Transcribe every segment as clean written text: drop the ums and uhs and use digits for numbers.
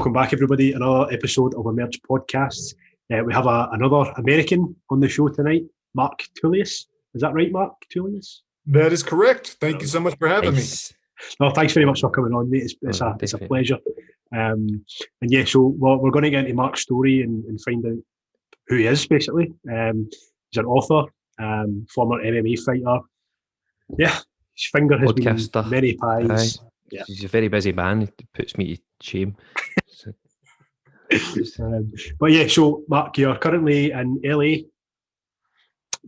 Welcome back, everybody. Another episode of Emerge Podcasts. We have another American on the show tonight, Mark Tullius. Is that right, Mark Tullius? That is correct. Thank you so much for having me. No, thanks very much for coming on, mate. It's a pleasure. And yeah, so we're going to get into Mark's story and find out who he is, basically. He's an author, former MMA fighter. Yeah, his finger has podcaster. Been many pies. Yeah. He's a very busy man. It puts me to shame. But yeah, so Mark, you're currently in LA.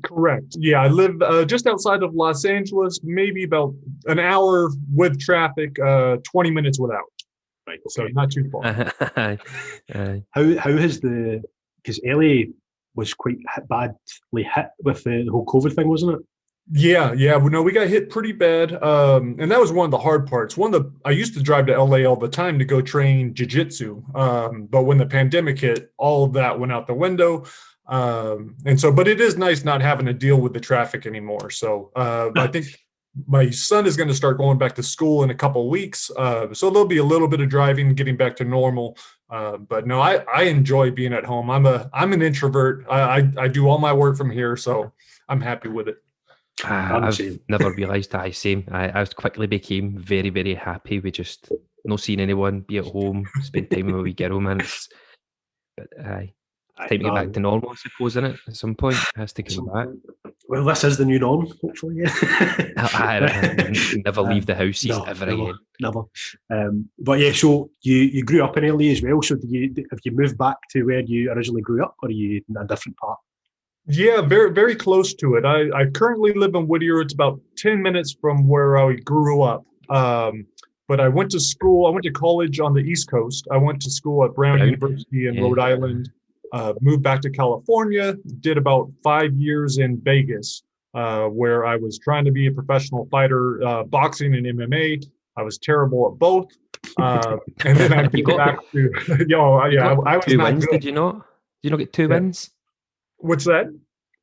Correct. Yeah, I live just outside of Los Angeles, maybe about an hour with traffic, 20 minutes without. Right. Okay. So not too far. How has because LA was quite badly hit with the whole COVID thing, wasn't it? Yeah. No, we got hit pretty bad. And that was one of the hard parts. I used to drive to LA all the time to go train jiu-jitsu. But when the pandemic hit, all of that went out the window. But it is nice not having to deal with the traffic anymore. So I think my son is going to start going back to school in a couple of weeks. So there'll be a little bit of driving, getting back to normal. But no, I enjoy being at home. I'm an introvert. I do all my work from here, so I'm happy with it. I've never realised that. I quickly became very, very happy with just not seeing anyone, be at home, spend time with my wee girl, man. But time to get back to normal, I suppose, isn't it? At some point, it has to come back. Well, this is the new norm, hopefully. Yeah. I never leave the house ever again. Never. But yeah, so you grew up in LA as well. So have you moved back to where you originally grew up, or are you in a different part? Yeah, very, very close to it. I currently live in Whittier. It's about 10 minutes from where I grew up. But I went to college on the East Coast. I went to school at Brown University in Rhode Island. Moved back to California, did about 5 years in Vegas, where I was trying to be a professional fighter, boxing and MMA. I was terrible at both. And then I came back to, I was 2 not wins, good. Did you not get 2 wins? What's that?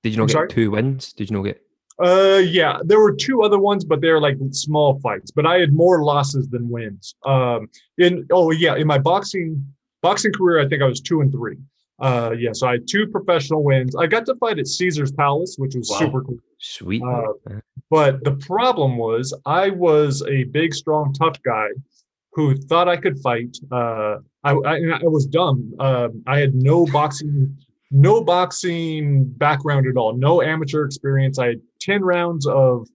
Did you not get 2 wins? Did you not get? Yeah, there were 2 other ones, but they're like small fights. But I had more losses than wins. In my boxing career, I think I was 2 and 3. So I had 2 professional wins. I got to fight at Caesar's Palace, which was super cool. Sweet. But the problem was I was a big, strong, tough guy who thought I could fight. I was dumb. I had no boxing background at all, no amateur experience. I had 10 rounds of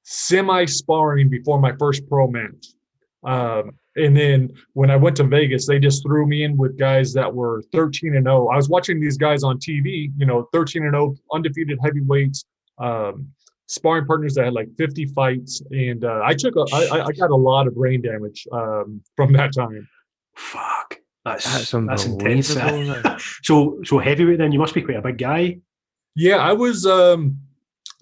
semi-sparring before my first pro match. And then when I went to Vegas, they just threw me in with guys that were 13-0. I was watching these guys on TV, 13-0, undefeated heavyweights, sparring partners that had like 50 fights. And I got a lot of brain damage from that time. Fuck. That's intense. So So heavyweight then, you must be quite a big guy. Yeah, I was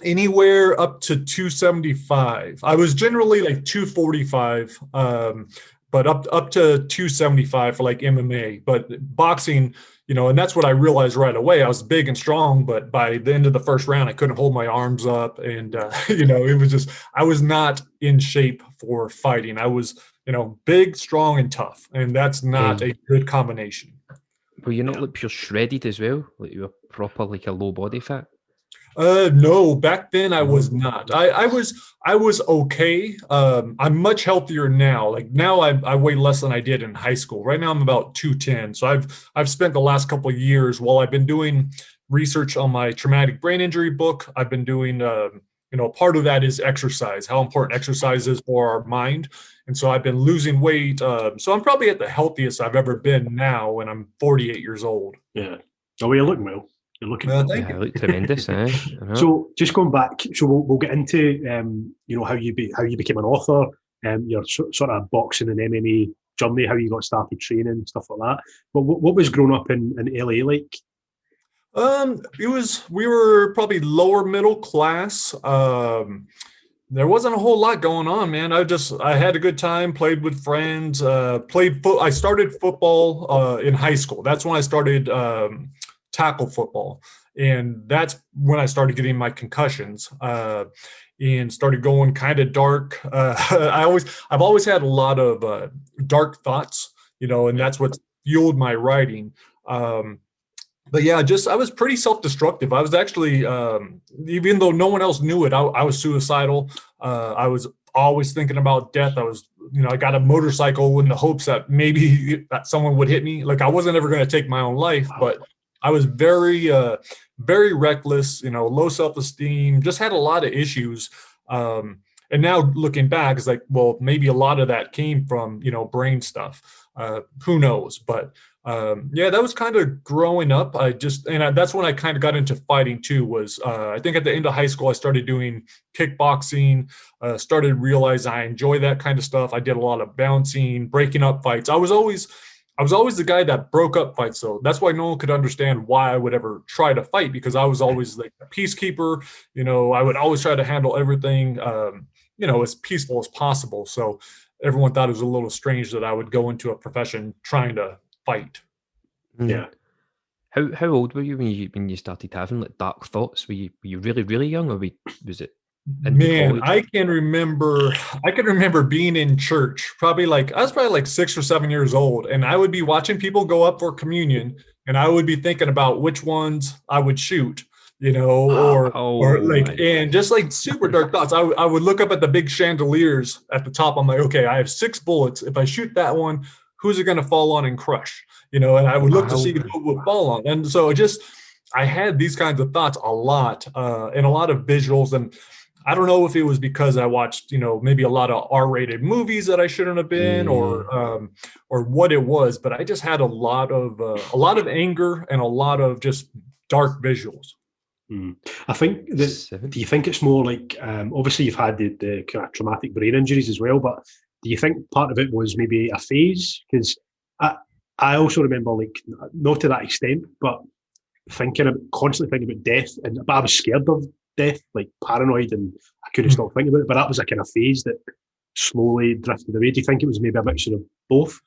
anywhere up to 275. I was generally like 245, but up to 275 for like MMA. But boxing, and that's what I realized right away. I was big and strong, but by the end of the first round, I couldn't hold my arms up. And, it was just, I was not in shape for fighting. I was, big, strong, and tough. And that's not a good combination. Well, you're not like pure shredded as well? Like you were proper like a low body fat? No, back then I was not. I was okay. I'm much healthier now. Like now I weigh less than I did in high school. Right now I'm about 210. So I've spent the last couple of years while I've been doing research on my traumatic brain injury book. I've been doing, part of that is exercise, how important exercise is for our mind. And so I've been losing weight. So I'm probably at the healthiest I've ever been now when I'm 48 years old. Yeah. Oh, you're looking well. You're looking you look tremendous. So just going back, so we'll get into how you became an author, your sort of boxing and MMA journey, how you got started training, stuff like that. But what was growing up in LA like? We were probably lower middle class. There wasn't a whole lot going on, man. I had a good time, played with friends, I started football in high school. That's when I started tackle football. And that's when I started getting my concussions and started going kind of dark. I've always had a lot of dark thoughts, and that's what, fueled my writing. But yeah, I was pretty self-destructive. I was actually, even though no one else knew it, I was suicidal. I was always thinking about death. I got a motorcycle in the hopes that maybe that someone would hit me. Like, I wasn't ever going to take my own life, but I was very, very reckless, low self-esteem, just had a lot of issues. And now looking back, it's like, well, maybe a lot of that came from, brain stuff. Who knows? But yeah, that was kind of growing up. That's when I kind of got into fighting too, was I think at the end of high school, I started doing kickboxing, started realizing I enjoy that kind of stuff. I did a lot of bouncing, breaking up fights. I was always the guy that broke up fights. So that's why no one could understand why I would ever try to fight, because I was always like a peacekeeper. I would always try to handle everything, as peaceful as possible. So everyone thought it was a little strange that I would go into a profession trying to fight. Yeah. How old were you when you started having like dark thoughts? Were you really, really young, or was it? Man, I can remember being in church, I was probably like 6 or 7 years old, and I would be watching people go up for communion, and I would be thinking about which ones I would shoot, and just like super dark thoughts. I would look up at the big chandeliers at the top. I'm like, okay, I have 6 bullets. If I shoot that one, who's it going to fall on and crush? And I would look to see who would fall on. And so I had these kinds of thoughts a lot, and a lot of visuals. And I don't know if it was because I watched, maybe a lot of R-rated movies that I shouldn't have been, or what it was. But I just had a lot of anger and a lot of just dark visuals. I think that. Do you think it's more like, obviously you've had the kind of traumatic brain injuries as well, but do you think part of it was maybe a phase? Because I also remember, like, not to that extent, but constantly thinking about death, but I was scared of death, like paranoid, and I couldn't stop thinking about it. But that was a kind of phase that slowly drifted away. Do you think it was maybe a mixture of both?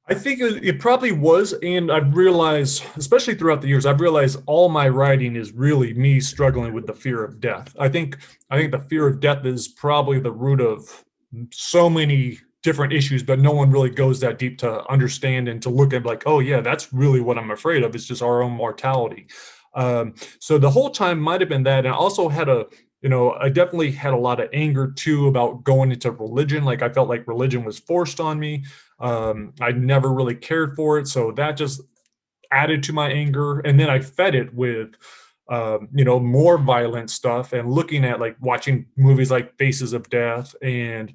I think it probably was, and I've realized, especially throughout the years, I've realized all my writing is really me struggling with the fear of death. I think the fear of death is probably the root of so many different issues, but no one really goes that deep to understand and to look at like, oh yeah, that's really what I'm afraid of. It's just our own mortality. So the whole time might have been that. And I also had I definitely had a lot of anger too about going into religion. Like, I felt like religion was forced on me. I never really cared for it. So that just added to my anger. And then I fed it with, more violent stuff, and looking at, like, watching movies like Faces of Death, and,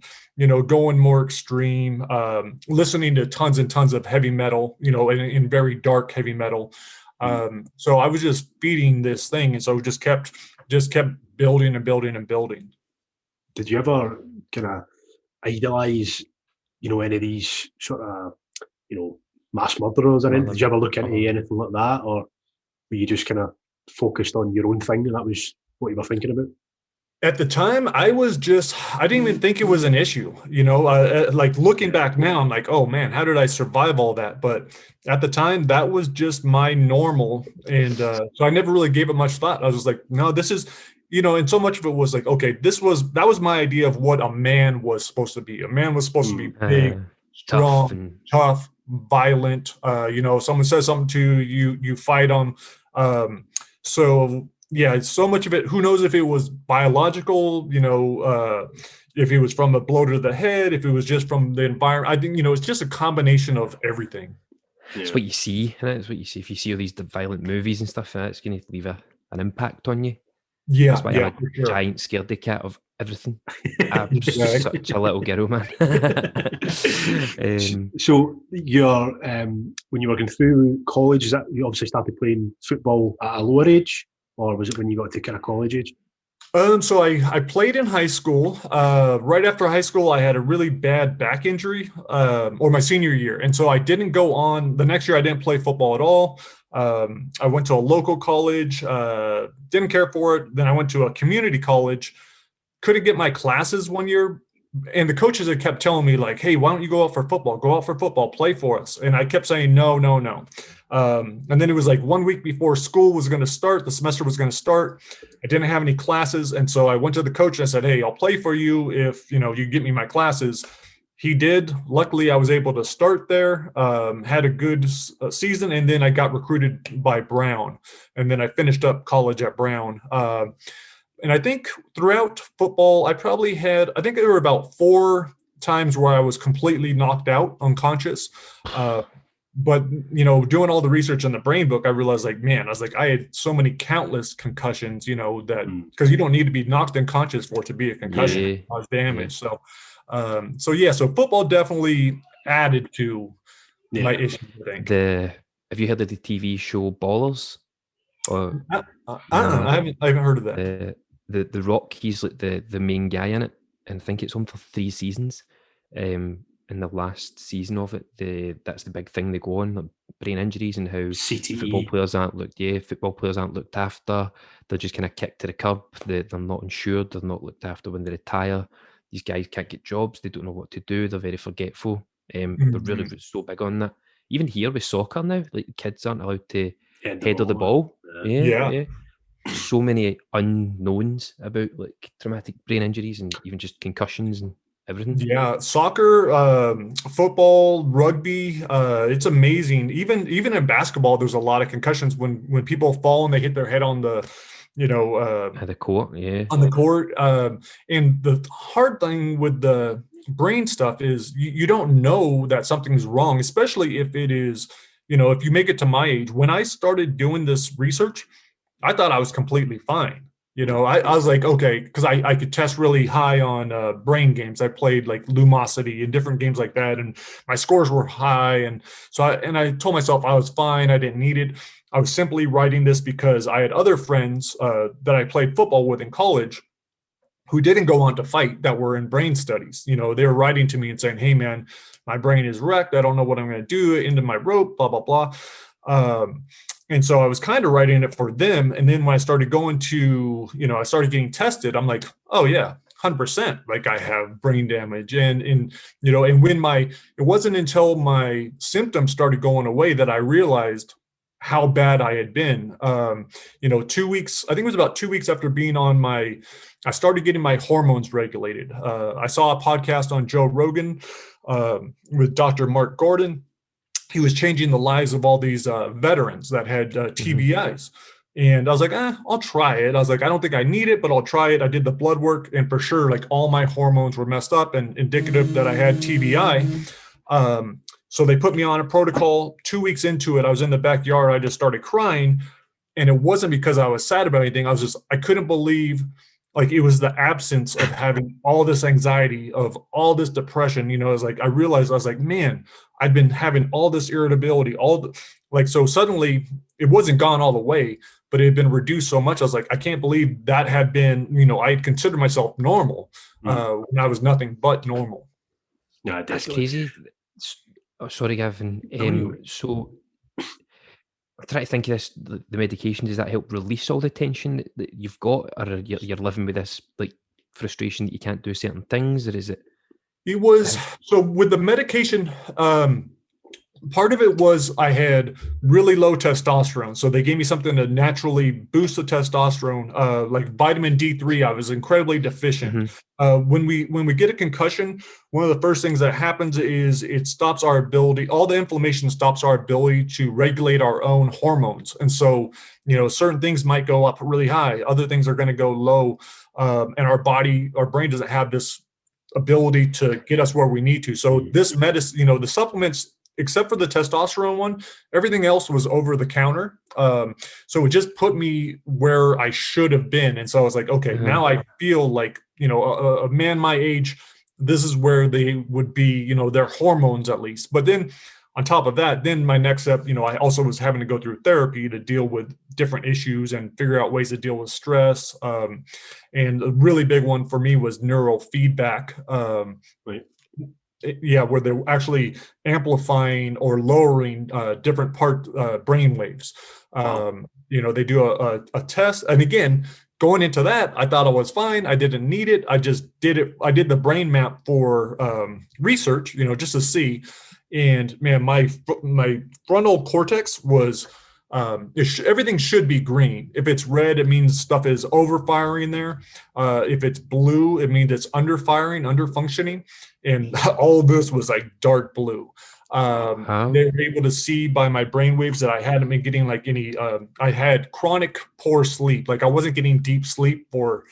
going more extreme, listening to tons and tons of heavy metal, in very dark heavy metal. So I was just feeding this thing. And so just kept building and building and building. Did you ever kind of idolize, any of these sort of, mass murderers or anything? Did you ever look into anything like that, or were you just kind of focused on your own thing and that was what you were thinking about? At the time, I didn't even think it was an issue, like looking back now, I'm like, oh man, how did I survive all that? But at the time, that was just my normal. And so I never really gave it much thought. I was just like, no, this is, and so much of it was like, okay, that was my idea of what a man was supposed to be. A man was supposed to be big, strong, tough, violent. Someone says something to you, you fight them. So yeah, so much of it, who knows if it was biological, if it was from a blow to the head, if it was just from the environment. I think, it's just a combination of everything. It's what you see, and it's what you see. If you see all these violent movies and stuff, it's going to leave an impact on you. Yeah, that's why I'm a giant scaredy cat of everything. I'm such a little girl, man. So you're when you were going through college, is that you obviously started playing football at a lower age, or was it when you got to kind of college age? So I played in high school. Right after high school, I had a really bad back injury, or my senior year. And so I didn't go on. The next year, I didn't play football at all. I went to a local college, didn't care for it. Then I went to a community college, couldn't get my classes one year. And the coaches had kept telling me, like, hey, why don't you go out for football, play for us. And I kept saying, no. And then it was like 1 week before school was going to start, the semester was going to start. I didn't have any classes. And so I went to the coach and I said, hey, I'll play for you if, you get me my classes. he did. Luckily, I was able to start there, had a good season, and then I got recruited by Brown. And then I finished up college at Brown. And I think throughout football, I think there were about 4 times where I was completely knocked out, unconscious. But, doing all the research in the brain book, I realized I had so many countless concussions, that because you don't need to be knocked unconscious for it to be a concussion, to cause damage. Yeah. So football definitely added to my issues, I think. Have you heard of the TV show Ballers? Or I haven't heard of that. The Rock, he's like the main guy in it, and I think it's on for 3 seasons. In the last season of it, that's the big thing they go on, like brain injuries and how CTE. football players aren't looked after. They're just kind of kicked to the curb. They're not insured. They're not looked after when they retire. These guys can't get jobs. They don't know what to do. They're very forgetful. They're really so big on that. Even here with soccer now, like kids aren't allowed to header the ball. Yeah. So many unknowns about like traumatic brain injuries and even just concussions and everything. Yeah, soccer, football, rugby, it's amazing. Even in basketball, there's a lot of concussions when people fall and they hit their head on the, the court, on the court. And the hard thing with the brain stuff is you don't know that something's wrong, especially if it is, if you make it to my age. When I started doing this research, I thought I was completely fine. I was like, okay, because I could test really high on brain games. I played like Lumosity and different games like that, and my scores were high. And so I told myself I was fine. I didn't need it. I was simply writing this because I had other friends that I played football with in college who didn't go on to fight that were in brain studies. They were writing to me and saying, hey, man, my brain is wrecked. I don't know what I'm going to do. Into my rope, blah, blah, blah. And so I was kind of writing it for them. And then when I started going to, I started getting tested, I'm like, oh yeah, 100%. Like I have brain damage. And when it wasn't until my symptoms started going away that I realized how bad I had been. 2 weeks, I think it was about 2 weeks after being on I started getting my hormones regulated. I saw a podcast on Joe Rogan with Dr. Mark Gordon. He was changing the lives of all these veterans that had TBIs. And I was like, I'll try it. I was like, I don't think I need it, but I'll try it. I did the blood work, and for sure, like all my hormones were messed up and indicative that I had TBI. So they put me on a protocol. 2 weeks into it, I was in the backyard. I just started crying. And it wasn't because I was sad about anything. I couldn't believe, like, it was the absence of having all this anxiety, of all this depression. It was like, I realized, I was like, man, I'd been having all this irritability, so suddenly it wasn't gone all the way, but it had been reduced so much. I was like, I can't believe that had been, I had considered myself normal when I was nothing but normal. No, that's crazy. Oh, sorry, Gavin. So I try to think of this, the medication, does that help release all the tension that you've got, or you're living with this like frustration that you can't do certain things, or is it? It was, so with the medication, part of it was I had really low testosterone. So they gave me something to naturally boost the testosterone, like vitamin D3. I was incredibly deficient. When we get a concussion, one of the first things that happens is it stops our ability, all the inflammation stops our ability to regulate our own hormones. And so, certain things might go up really high, other things are going to go low. And our brain doesn't have this ability to get us where we need to. So this medicine, the supplements, except for the testosterone one, everything else was over the counter. So it just put me where I should have been. And so I was like, okay, now I feel like, a man my age, this is where they would be, their hormones at least. But then on top of that, then my next step, I also was having to go through therapy to deal with different issues and figure out ways to deal with stress. And a really big one for me was neurofeedback. Where they're actually amplifying or lowering different brain waves. They do a test. And again, going into that, I thought I was fine. I didn't need it. I just did it. I did the brain map for research, just to see. And man, my frontal cortex was Everything should be green. If it's red, it means stuff is overfiring there. If it's blue, it means it's underfiring, underfunctioning. And all of this was like dark blue. They were able to see by my brain waves that I hadn't been getting like any, I had chronic poor sleep. Like I wasn't getting deep sleep for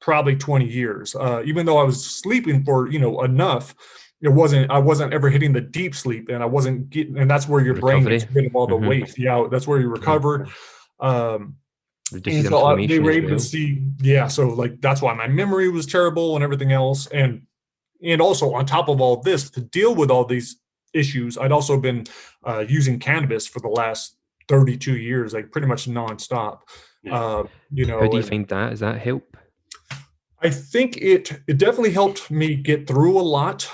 probably 20 years. Even though I was sleeping for, enough, I wasn't ever hitting the deep sleep, and I wasn't getting, and that's where your brain gets rid of all the waste. Yeah, that's where you recover. And so they were able to see, so like that's why my memory was terrible and everything else. And also on top of all this, to deal with all these issues, I'd also been using cannabis for the last 32 years, like pretty much nonstop. How do you find that? Does that help? I think it definitely helped me get through a lot.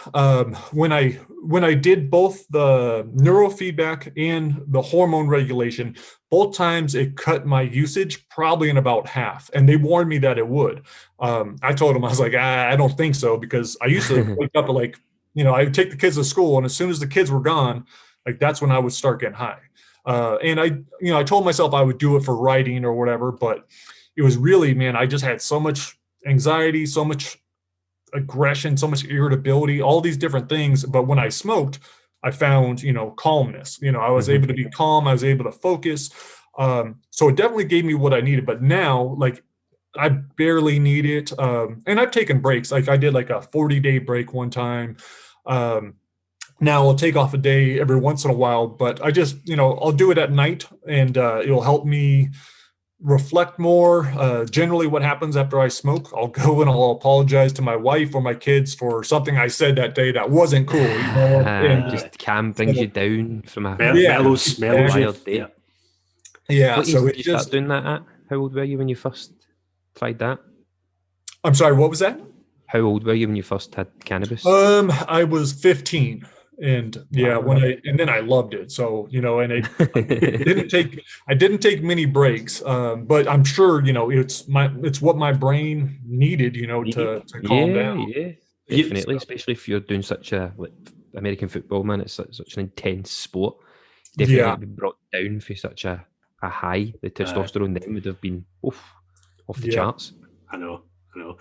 When I did both the neurofeedback and the hormone regulation, both times it cut my usage probably in about half. And they warned me that it would. I told them, I was like, I don't think so, because I used to wake up at like, I would take the kids to school, and as soon as the kids were gone, like that's when I would start getting high. And I told myself I would do it for writing or whatever, but it was really, man, I just had so much anxiety, so much aggression, so much irritability, all these different things. But when I smoked, I found, calmness. I was able to be calm. I was able to focus. So it definitely gave me what I needed. But now, like, I barely need it. And I've taken breaks. Like I did like a 40-day break one time. Now I'll take off a day every once in a while, but I just, I'll do it at night, and it'll help me reflect more. Generally what happens after I smoke, I'll go and I'll apologize to my wife or my kids for something I said that day that wasn't cool. Just brings you down from a mellows day. Yeah. What age did you start doing that at? How old were you when you first tried that? I'm sorry, what was that? How old were you when you first had cannabis? I was 15. And then I loved it. So, and I didn't take many breaks. But I'm sure, it's what my brain needed, to calm down. Yeah, definitely. Especially if you're doing such a American football, man, it's such an intense sport. Definitely been brought down for such a high. The testosterone then would have been off the charts. I know. Do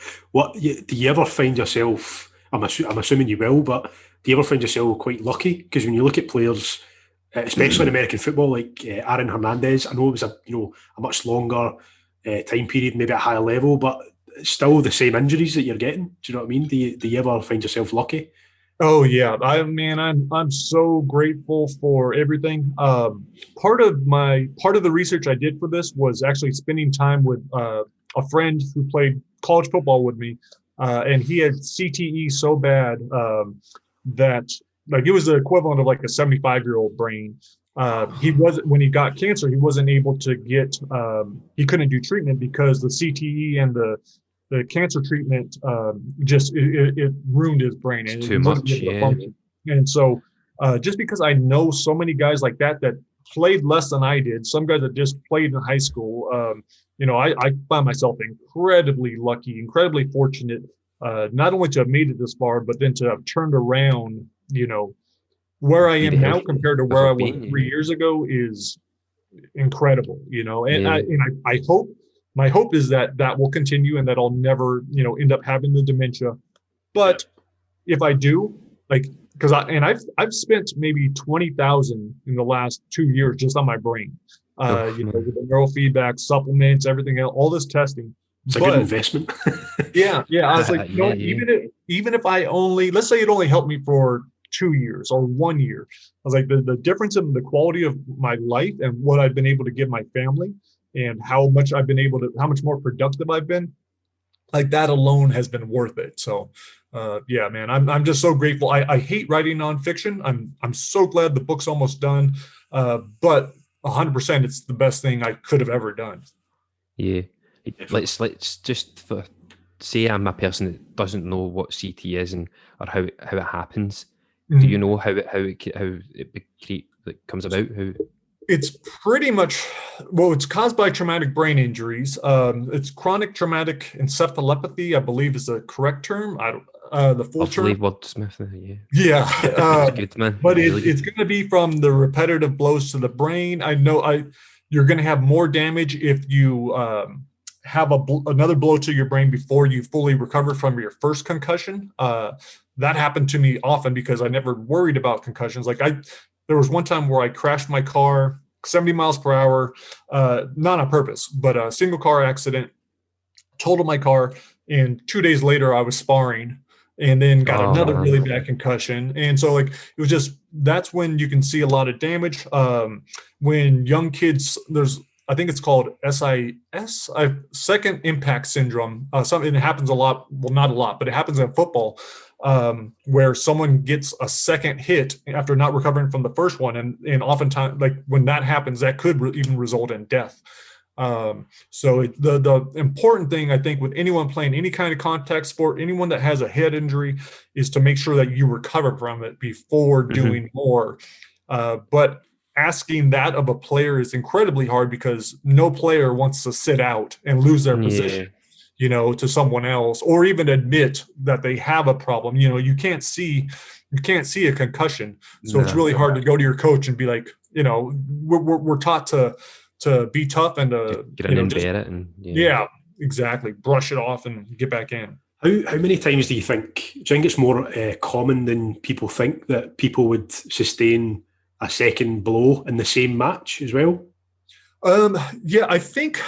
you ever find yourself, I'm assuming you will, but do you ever find yourself quite lucky? Because when you look at players, especially in American football, like Aaron Hernandez, I know it was a much longer time period, maybe at a higher level, but still the same injuries that you're getting. Do you know what I mean? Do you ever find yourself lucky? Oh yeah, I'm so grateful for everything. Part of the research I did for this was actually spending time with a friend who played college football with me, and he had CTE so bad that like it was the equivalent of like a 75-year-old brain. When he got cancer, he wasn't able to get he couldn't do treatment because the CTE and the cancer treatment it ruined his brain. It's too much, And so just because I know so many guys like that played less than I did, some guys that just played in high school, I find myself incredibly lucky, incredibly fortunate, not only to have made it this far, but then to have turned around, where I am now compared to where I was 3 years ago is incredible, and I hope, my hope is that will continue and that I'll never, end up having the dementia. But if I do, because I've spent maybe $20,000 in the last 2 years just on my brain, with the neurofeedback, supplements, everything else, all this testing. It's a good investment. Yeah. I was like, even if I let's say it only helped me for 2 years or 1 year, I was like, the difference in the quality of my life and what I've been able to give my family and how much more productive I've been, like that alone has been worth it. So, man, I'm just so grateful. I hate writing nonfiction. I'm so glad the book's almost done. But 100%, it's the best thing I could have ever done. Yeah. Let's just say I'm a person that doesn't know what CT is and or how it happens. Mm-hmm. Do you know how it comes about? It's pretty much, it's caused by traumatic brain injuries. It's chronic traumatic encephalopathy, I believe is the correct term. The full term. Wordsmith, yeah. Good, man. But it's going to be from the repetitive blows to the brain. I know you're going to have more damage if you have another blow to your brain before you fully recover from your first concussion. That happened to me often because I never worried about concussions. Like there was one time where I crashed my car 70 miles per hour, not on purpose, but a single car accident, totaled my car. And 2 days later I was sparring and then got another really bad concussion. And so like, it was just, that's when you can see a lot of damage. When young kids, I think it's called SIS, second impact syndrome. It happens a lot. Well, not a lot, but it happens in football, where someone gets a second hit after not recovering from the first one. And oftentimes, like when that happens, that could even result in death. So the important thing, I think, with anyone playing any kind of contact sport, anyone that has a head injury, is to make sure that you recover from it before doing more. But asking that of a player is incredibly hard because no player wants to sit out and lose their position, to someone else, or even admit that they have a problem. You can't see a concussion. So it's really hard to go to your coach and be like, we're taught to be tough and to get in and bear it, and exactly, brush it off and get back in. How many times do you think it's more common than people think that people would sustain a second blow in the same match as well? I think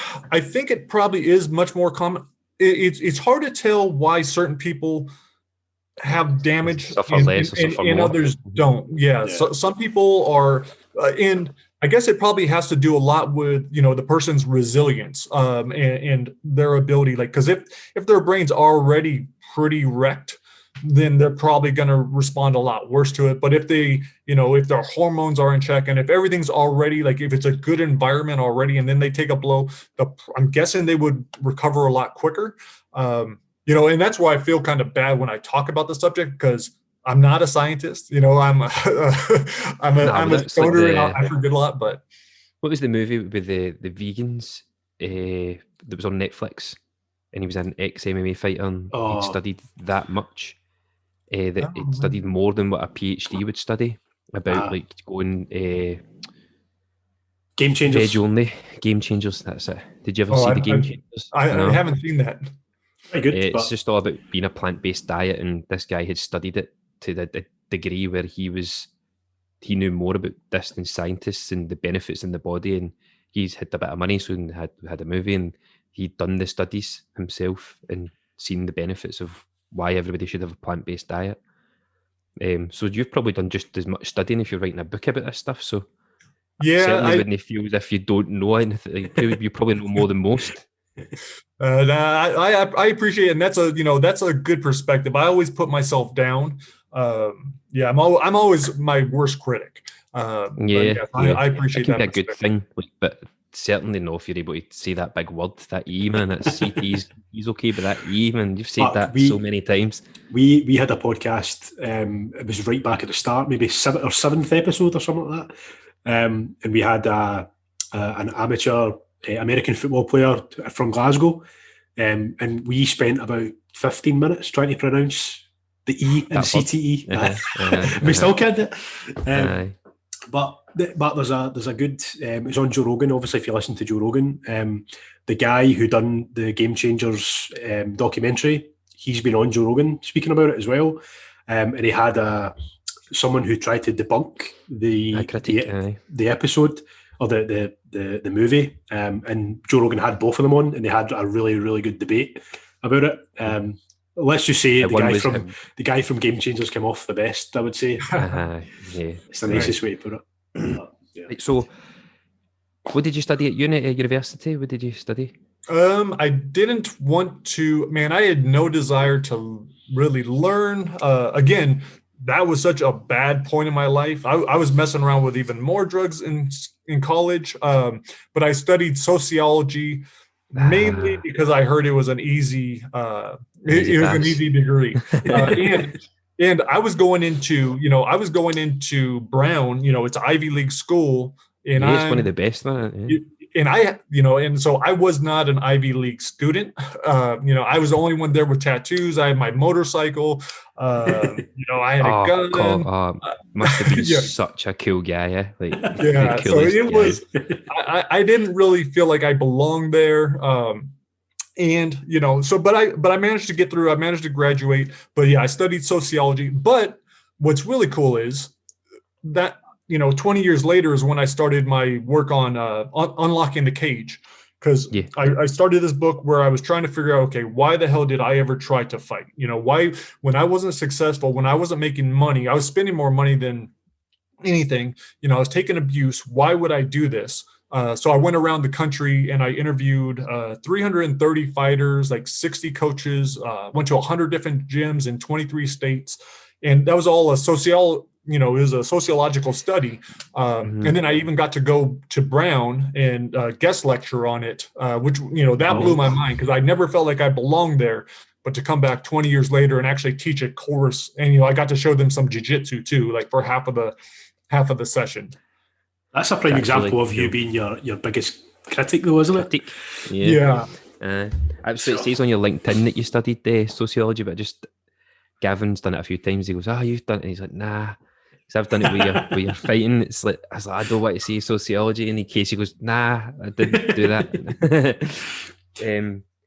it probably is much more common. It's hard to tell why certain people have damage and others don't. So some people are and I guess it probably has to do a lot with the person's resilience and their ability, like, because if their brain's already pretty wrecked, then they're probably going to respond a lot worse to it. But if they, if their hormones are in check and if everything's already, like, if it's a good environment already and then they take a blow, I'm guessing they would recover a lot quicker. And that's why I feel kind of bad when I talk about the subject, because I'm not a scientist. I'm a stoner and I forget a lot. But what was the movie with the vegans that was on Netflix? And he was an ex-MMA fighter and he'd studied that much. That it studied more than what a PhD would study about, like going Game Changers. Veg only. Game Changers, that's it. Did you ever see the Game Changers? I haven't seen that. Very good. It's just all about being a plant-based diet, and this guy had studied it to the degree where he knew more about this than scientists and the benefits in the body, and he's had a bit of money, so he had a movie, and he'd done the studies himself and seen the benefits of why everybody should have a plant-based diet. So you've probably done just as much studying if you're writing a book about this stuff. So certainly wouldn't feel as if you don't know anything. You probably know more than most. I appreciate it, and that's a good perspective. I always put myself down. I'm always my worst critic. I appreciate that. It can be a good thing, but certainly not if you're able to say that big word, that E, man. It's CT's. He's okay, but that E, man, you've said that so many times. We had a podcast. It was right back at the start, maybe 7th or 7th episode or something like that. And we had an amateur American football player from Glasgow, and we spent about 15 minutes trying to pronounce the E and CTE. We still can't do it. But there's a good. It's on Joe Rogan. Obviously, if you listen to Joe Rogan, the guy who done the Game Changers documentary, he's been on Joe Rogan speaking about it as well. And he had someone who tried to debunk the episode or the movie, and Joe Rogan had both of them on, and they had a really, really good debate about it. Let's just say the guy from Game Changers came off the best, I would say. It's the nicest way to put it. Right, so what did you study at university? What did you study? I didn't want to, man, I had no desire to really learn. Again, that was such a bad point in my life. I was messing around with even more drugs in college, but I studied sociology mainly because I heard it was an easy an easy degree. And I was going into Brown, it's Ivy League school. And it's one of the best, man. and so I was not an Ivy League student. I was the only one there with tattoos. I had my motorcycle. I had a gun. Must have been such a cool guy, yeah. Yeah. So it was. I didn't really feel like I belonged there. But I managed to get through. I managed to graduate. But yeah, I studied sociology. But what's really cool is that 20 years later is when I started my work on unlocking the cage, because I started this book where I was trying to figure out, okay, why the hell did I ever try to fight? Why, when I wasn't successful, when I wasn't making money, I was spending more money than anything, I was taking abuse. Why would I do this? So I went around the country and I interviewed 330 fighters, like 60 coaches, went to 100 different gyms in 23 states. And that was all it was a sociological study. And then I even got to go to Brown and guest lecture on it, which, that blew my mind, because I never felt like I belonged there. But to come back 20 years later and actually teach a course, and, I got to show them some jiu-jitsu too, like for half of the session. That's a prime example of you being your biggest critic, though, isn't it? Yeah. Absolutely. It says on your LinkedIn that you studied sociology, but Gavin's done it a few times. He goes, you've done it. And he's like, nah. So I've done it with your fighting. It's like, I don't want to say sociology. And in case he goes, nah, I didn't do that.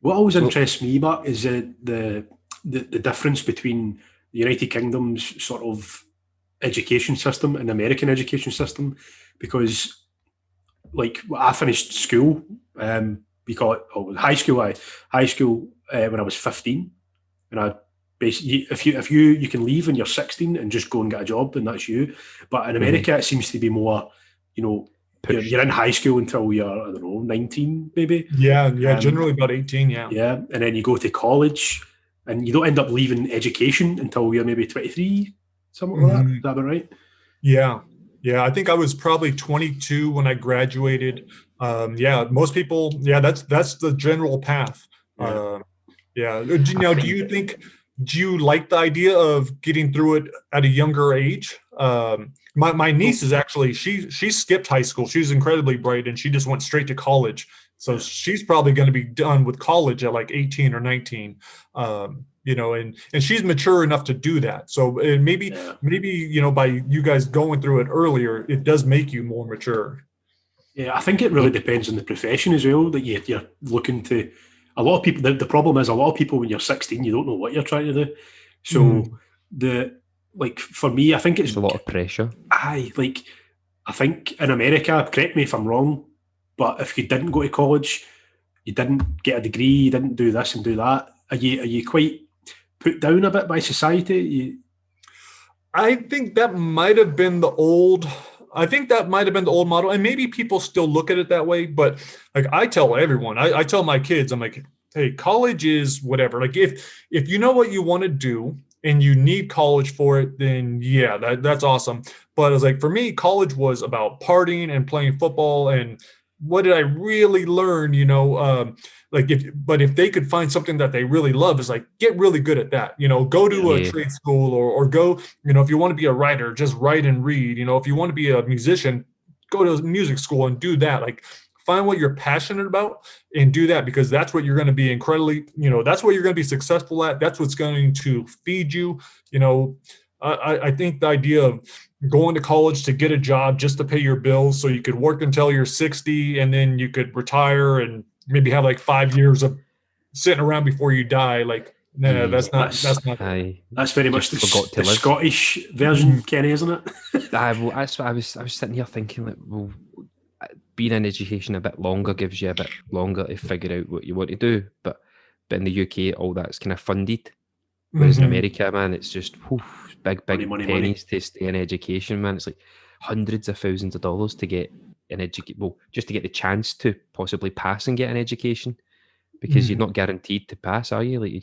What always interests me, Mark, is the difference between the United Kingdom's sort of education system and the American education system. Because, I finished school, high school when I was 15, and I basically, if you can leave when you're 16 and just go and get a job, and that's you. But in America, it seems to be more, you're in high school until you're 19 maybe. Yeah, generally about 18. Yeah, and then you go to college, and you don't end up leaving education until you're maybe 23, something like that. Is that about right? Yeah, I think I was probably 22 when I graduated. Most people, that's the general path. Do you like the idea of getting through it at a younger age? My niece is actually, she skipped high school. She's incredibly bright, and she just went straight to college. So she's probably going to be done with college at like 18 or 19. And she's mature enough to do that. So maybe, by you guys going through it earlier, it does make you more mature. Yeah, I think it really depends on the profession as well that you're looking to. A lot of people, the problem is a lot of people when you're 16, you don't know what you're trying to do. So for me, I think it's a lot of pressure. I think in America, correct me if I'm wrong, but if you didn't go to college, you didn't get a degree, you didn't do this and do that, are you quite put down a bit by society? I think that might have been the old model, and maybe people still look at it that way. But I tell everyone, I tell my kids, I'm like, hey, college is whatever. Like if you know what you want to do and you need college for it, then that's awesome. But I was like, for me, college was about partying and playing football. And what did I really learn? If they could find something that they really love, is like, get really good at that. Go to a trade school or go, if you want to be a writer, just write and read. If you want to be a musician, go to music school and do that. Like, find what you're passionate about and do that, because that's what you're going to be that's what you're going to be successful at. That's what's going to feed you. I think the idea of going to college to get a job just to pay your bills so you could work until you're 60 and then you could retire and maybe have like 5 years of sitting around before you die. Like, no, that's not. That's very much the Scottish version, Kenny, isn't it? That's what I was sitting here thinking, being in education a bit longer gives you a bit longer to figure out what you want to do. But in the UK, all that's kind of funded. Whereas in America, man, it's just big money, pennies to stay in education, man. It's like hundreds of thousands of dollars to get an education. Just to get the chance to possibly pass and get an education. Because you're not guaranteed to pass, are you?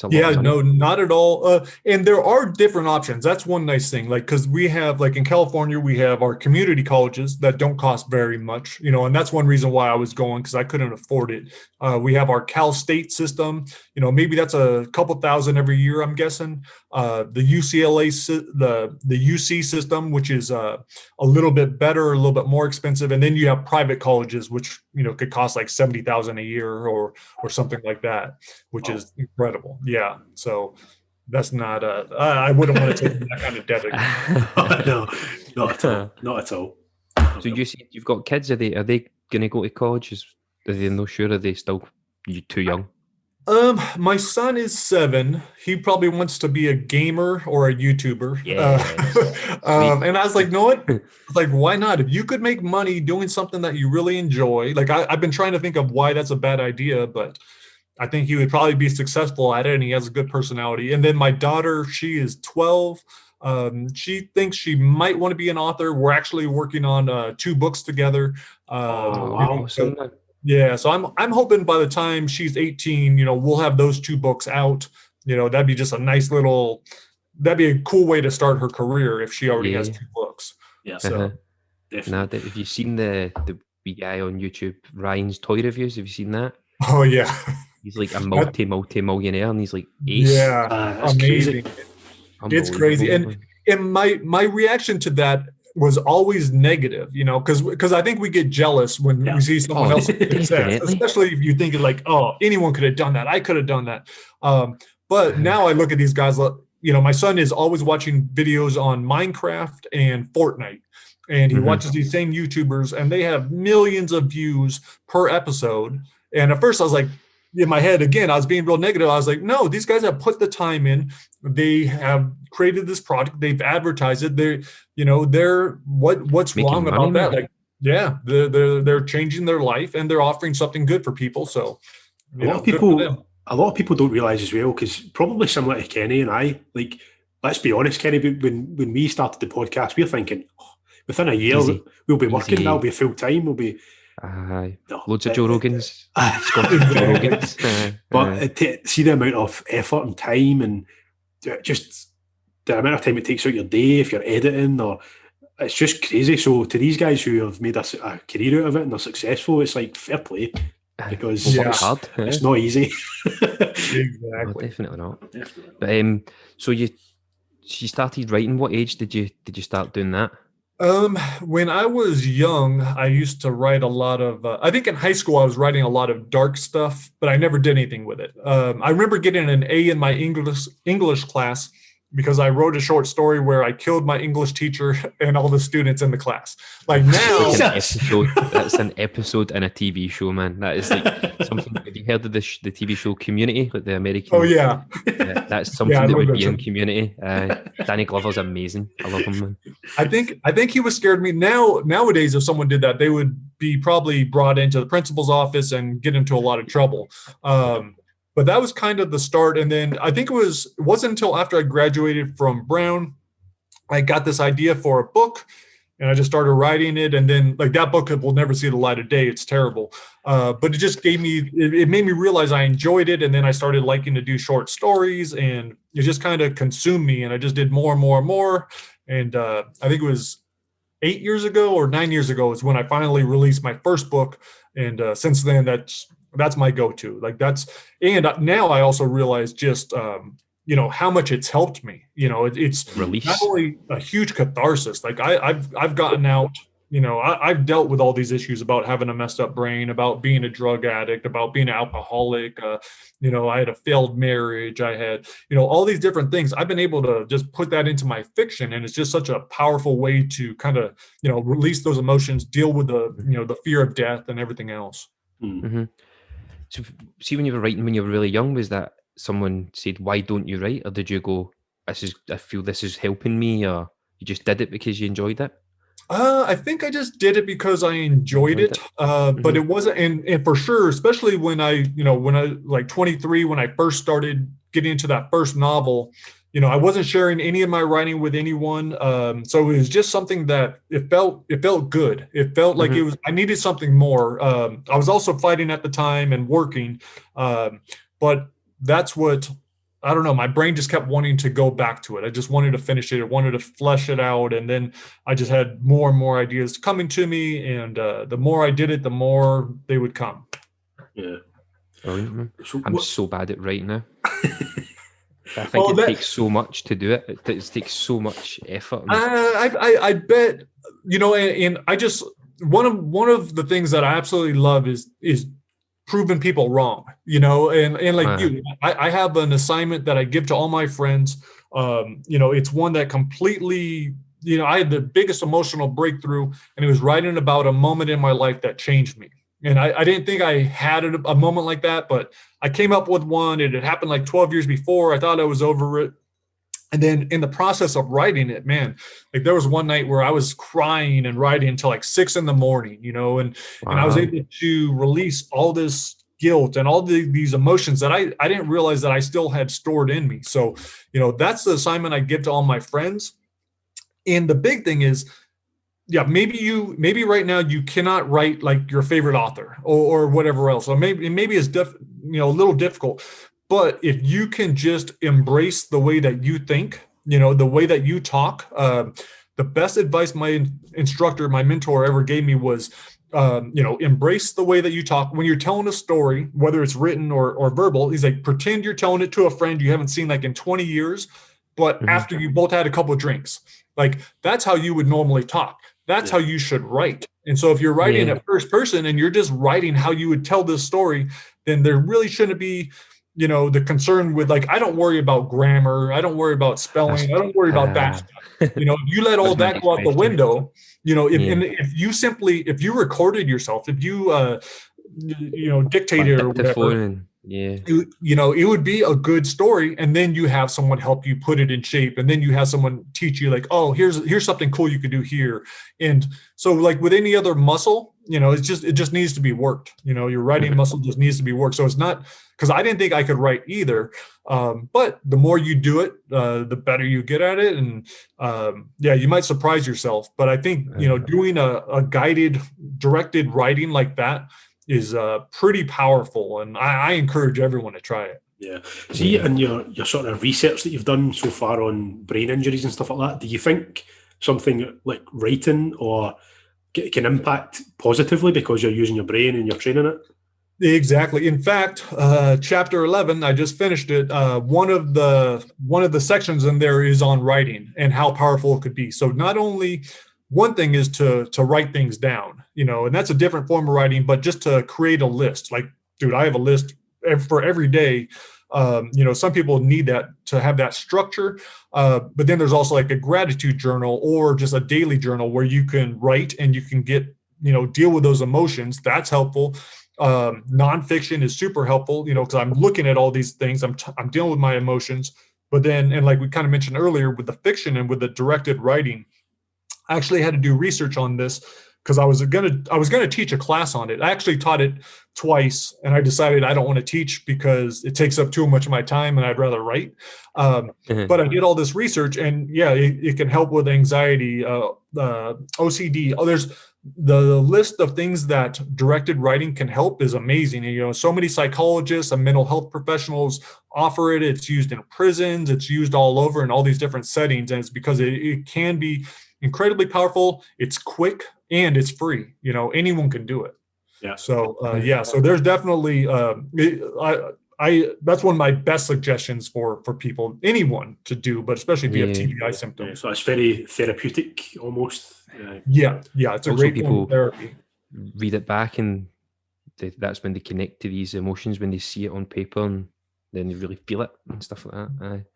No, not at all. And there are different options. That's one nice thing. Because we have, in California, we have our community colleges that don't cost very much, and that's one reason why I was going, because I couldn't afford it. We have our Cal State system. Maybe that's a couple thousand every year, I'm guessing. The UCLA, the UC system, which is a little bit better, a little bit more expensive. And then you have private colleges, which, could cost like $70,000 a year or something like that, which is incredible. Yeah. So that's not I wouldn't want to take that kind of debt again. No, not at all. Not at all. So you see, you've got kids. Are they going to go to college? Are they not sure? Are they still too young? My son is 7. He probably wants to be a gamer or a YouTuber. And I was like, no, what? Like, why not? If you could make money doing something that you really enjoy, like I've been trying to think of why that's a bad idea, but I think he would probably be successful at it, and he has a good personality. And then my daughter, she is 12. She thinks she might want to be an author. We're actually working on 2 books together. Wow. Yeah, so I'm hoping by the time she's 18, we'll have those 2 books out. That'd be just a nice that'd be a cool way to start her career if she already has 2 books. Yeah, so definitely. Have you seen the wee guy on YouTube, Ryan's Toy Reviews? Have you seen that? Oh yeah, he's like a multi-millionaire, and he's like ace. Yeah, that's amazing. Crazy. It's crazy, and my reaction to that was always negative, because I think we get jealous when we see someone else's success, especially if you think like, oh, anyone could have done that. I could have done that. But now I look at these guys, my son is always watching videos on Minecraft and Fortnite, and he watches these same YouTubers, and they have millions of views per episode. And at first I was like, in my head, again, I was being real negative. I was like, no, these guys have put the time in. They have created this product. They've advertised it. They're what's making wrong about that? Like, yeah, they're changing their life, and they're offering something good for people. So a lot of people don't realize as well, because probably similar to Kenny and I, like, let's be honest, Kenny, when we started the podcast, we're thinking, within a year, we'll be working, that'll be full time, we'll be loads of Joe Rogans. Joe Rogans. But see the amount of effort and time, and just the amount of time it takes out your day if you're editing, or it's just crazy. So to these guys who have made a career out of it and they're successful, it's like fair play, because it's not easy. Exactly. No, definitely not. But so you started writing. What age did you start doing that? When I was young, I used to write a lot of, I think in high school, I was writing a lot of dark stuff, but I never did anything with it. I remember getting an A in my English class because I wrote a short story where I killed my English teacher and all the students in the class. Like now, that's an episode in a TV show, man. That is like something. Have you heard of the TV show Community, like the American? Oh yeah, that's something that would be in Community. Danny Glover's amazing. I love him, man. I think he was scared of me. Nowadays, if someone did that, they would be probably brought into the principal's office and get into a lot of trouble. But that was kind of the start. And then I think it wasn't until after I graduated from Brown, I got this idea for a book, and I just started writing it. And then like that book will never see the light of day. It's terrible. But it just it made me realize I enjoyed it. And then I started liking to do short stories, and it just kind of consumed me. And I just did more and more and more. And I think it was 8 years ago or 9 years ago is when I finally released my first book. And since then, that's my go-to. And now I also realize just, how much it's helped me. It's release. Not only a huge catharsis. Like I've gotten out, I've dealt with all these issues about having a messed up brain, about being a drug addict, about being an alcoholic. I had a failed marriage. I had, all these different things. I've been able to just put that into my fiction. And it's just such a powerful way to kind of, release those emotions, deal with the fear of death and everything else. Mm-hmm. So see, when you were writing, when you were really young, was that someone said, why don't you write? Or did you go, I feel this is helping me, or you just did it because you enjoyed it? I think I just did it because I enjoyed it. But it wasn't, and for sure, especially when I like 23, when I first started getting into that first novel, I wasn't sharing any of my writing with anyone. So it was just something that it felt good. It felt like I needed something more. I was also fighting at the time and working. But that's what, I don't know, my brain just kept wanting to go back to it. I just wanted to finish it. I wanted to flesh it out. And then I just had more and more ideas coming to me. And the more I did it, the more they would come. Yeah. I'm so bad at writing now. I think it takes so much to do it. It takes so much effort. I bet, and I just, one of the things that I absolutely love is proving people wrong, and like I have an assignment that I give to all my friends. It's one that completely, I had the biggest emotional breakthrough, and it was writing about a moment in my life that changed me. And I didn't think I had a moment like that, but I came up with one. It had happened like 12 years before. I thought I was over it. And then in the process of writing it, man, like there was one night where I was crying and writing until like 6 a.m, and I was able to release all this guilt and all these emotions that I didn't realize that I still had stored in me. So, that's the assignment I give to all my friends. And the big thing is, maybe right now you cannot write like your favorite author or whatever else. Or maybe it's a little difficult. But if you can just embrace the way that you think, the way that you talk, the best advice my instructor, my mentor ever gave me was, embrace the way that you talk. When you're telling a story, whether it's written or verbal, he's like, pretend you're telling it to a friend you haven't seen like in 20 years, but after you both had a couple of drinks. Like, that's how you would normally talk. That's how you should write. And so if you're writing at first person and you're just writing how you would tell this story, then there really shouldn't be the concern with, like, I don't worry about grammar. I don't worry about spelling. I don't worry about that stuff. If you let all that go out the window, if you recorded yourself, if you, dictated or whatever, it would be a good story. And then you have someone help you put it in shape. And then you have someone teach you like, oh, here's something cool you could do here. And so like with any other muscle, it just needs to be worked. Your writing muscle just needs to be worked. So it's not, because I didn't think I could write either. But the more you do it, the better you get at it. And you might surprise yourself. But I think, doing a guided, directed writing like that is pretty powerful. And I encourage everyone to try it. Yeah. See, in your sort of research that you've done so far on brain injuries and stuff like that, do you think something like writing can impact positively because you're using your brain and you're training it? Exactly. In fact, chapter 11, I just finished it. One of the sections in there is on writing and how powerful it could be. So not only one thing is to write things down, and that's a different form of writing, but just to create a list. Like, dude, I have a list for every day. Some people need that to have that structure. But then there's also like a gratitude journal or just a daily journal where you can write and you can get, deal with those emotions. That's helpful. Nonfiction is super helpful, because I'm looking at all these things. I'm dealing with my emotions. But then, and like we kind of mentioned earlier with the fiction and with the directed writing, I actually had to do research on this because I was gonna teach a class on it. I actually taught it twice, and I decided I don't want to teach because it takes up too much of my time, and I'd rather write. But I did all this research, and it can help with anxiety, OCD. There's the list of things that directed writing can help is amazing. And, so many psychologists and mental health professionals offer it. It's used in prisons. It's used all over in all these different settings, and it's because it can be incredibly powerful. It's quick and it's free. Anyone can do it. Yeah. So so there's definitely that's one of my best suggestions for people, anyone to do, but especially if you have TBI symptoms. Yeah, so it's very therapeutic almost. It's a great form of therapy. Read it back, and that's when they connect to these emotions when they see it on paper, and then they really feel it and stuff like that.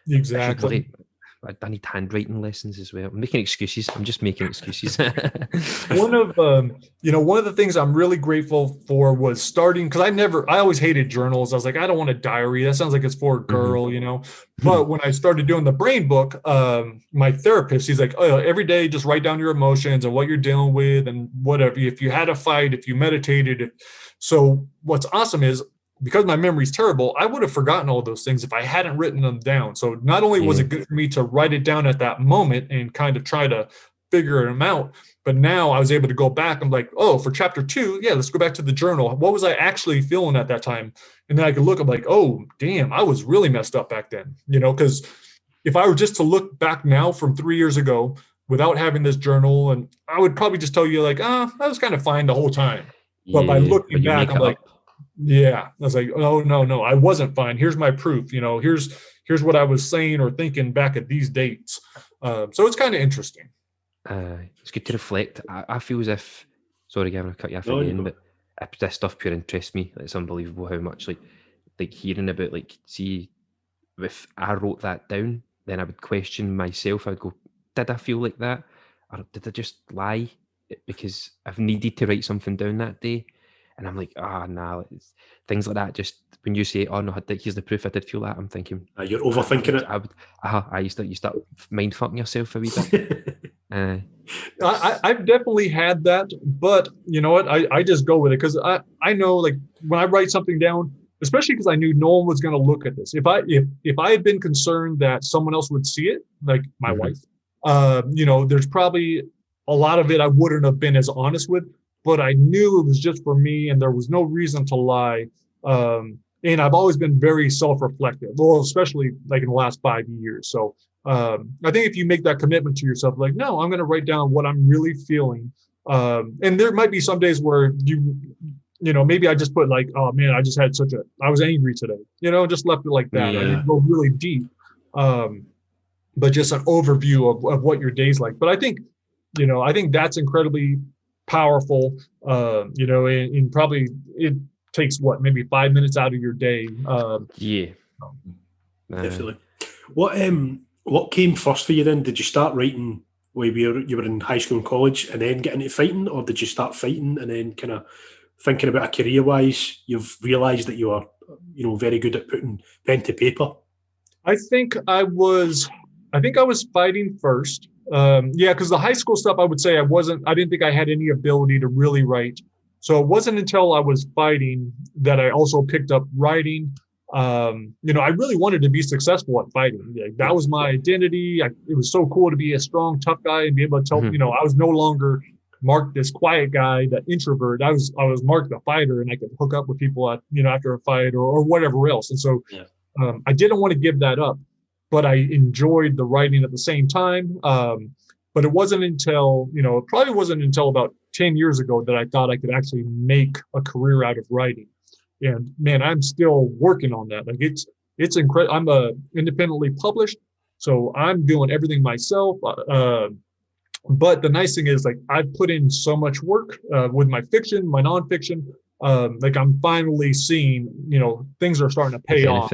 Exactly. I need handwriting lessons as well. I'm making excuses. I'm just making excuses. One of the things I'm really grateful for was starting, because I always hated journals. I was like, I don't want a diary. That sounds like it's for a girl, But when I started doing the brain book, my therapist, he's like, oh, every day just write down your emotions and what you're dealing with and whatever. If you had a fight, if you meditated. So what's awesome is, because my memory's terrible, I would have forgotten all those things if I hadn't written them down. So not only was it good for me to write it down at that moment and kind of try to figure them out, but now I was able to go back. I'm like, oh, for chapter 2, let's go back to the journal. What was I actually feeling at that time? And then I could look, I'm like, oh, damn, I was really messed up back then, because if I were just to look back now from 3 years ago without having this journal, and I would probably just tell you like, I was kind of fine the whole time. But by looking back, I'm like, I was like, oh, no, I wasn't fine. Here's my proof. Here's what I was saying or thinking back at these dates. So it's kind of interesting. It's good to reflect. I feel as if sorry, Gavin, I cut you off again, but this stuff pure interests me. It's unbelievable how much like hearing about, like, see, if I wrote that down, then I would question myself. I would go, did I feel like that? Or did I just lie because I've needed to write something down that day? And I'm like, nah, things like that. Just when you say, oh no, here's the proof I did feel that, I'm thinking, you're overthinking it. You start mind fucking yourself a wee bit. I've definitely had that, but you know what? I just go with it because I know, like, when I write something down, especially because I knew no one was going to look at this. If I had been concerned that someone else would see it, like my wife, there's probably a lot of it I wouldn't have been as honest with, but I knew it was just for me and there was no reason to lie. And I've always been very self-reflective, well, especially like in the last 5 years. So I think if you make that commitment to yourself, like, no, I'm going to write down what I'm really feeling. And there might be some days where maybe I just put like, oh man, I was angry today, just left it like that. Yeah. I didn't go really deep. But just an overview of what your day's like. But I think that's incredibly powerful, and probably it takes maybe 5 minutes out of your day. Definitely. What came first for you then? Did you start writing when you were in high school and college and then get into fighting, or did you start fighting and then kind of thinking about a career-wise, you've realised that you are, very good at putting pen to paper? I think I was fighting first. Because the high school stuff, I would say I didn't think I had any ability to really write. So it wasn't until I was fighting that I also picked up writing. I really wanted to be successful at fighting. Like, that was my identity. It was so cool to be a strong, tough guy and be able to tell, I was no longer marked this quiet guy, that introvert. I was marked a fighter, and I could hook up with people after a fight or whatever else. And so I didn't want to give that up, but I enjoyed the writing at the same time. But it wasn't until, it probably wasn't until about 10 years ago that I thought I could actually make a career out of writing. And man, I'm still working on that. Like, it's incredible. I'm independently published, so I'm doing everything myself. But the nice thing is, like, I've put in so much work with my fiction, my nonfiction. Like, I'm finally seeing, things are starting to pay off.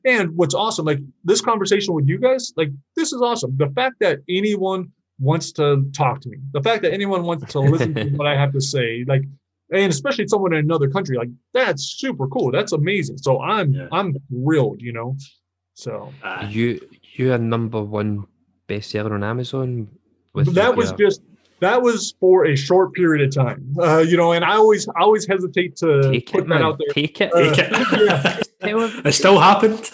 And what's awesome, like, this conversation with you guys, like, this is awesome. The fact that anyone wants to talk to me, the fact that anyone wants to listen to what I have to say, like, and especially someone in another country, like, that's super cool. That's amazing. So I'm thrilled, So you're #1 bestseller on Amazon. That was for a short period of time, and I always hesitate to put that out there. Take it. It still happened.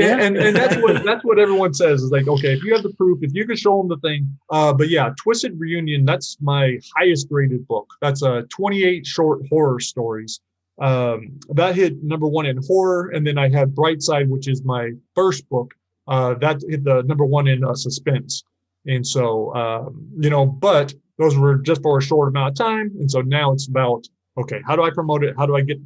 And that's what everyone says is like, okay, if you have the proof, if you can show them the thing. But yeah, Twisted Reunion, that's my highest graded book. That's 28 short horror stories. That hit #1 in horror. And then I had Brightside, which is my first book. That hit the #1 in suspense. And so, but those were just for a short amount of time. And so now it's about, okay, how do I promote it? How do I get,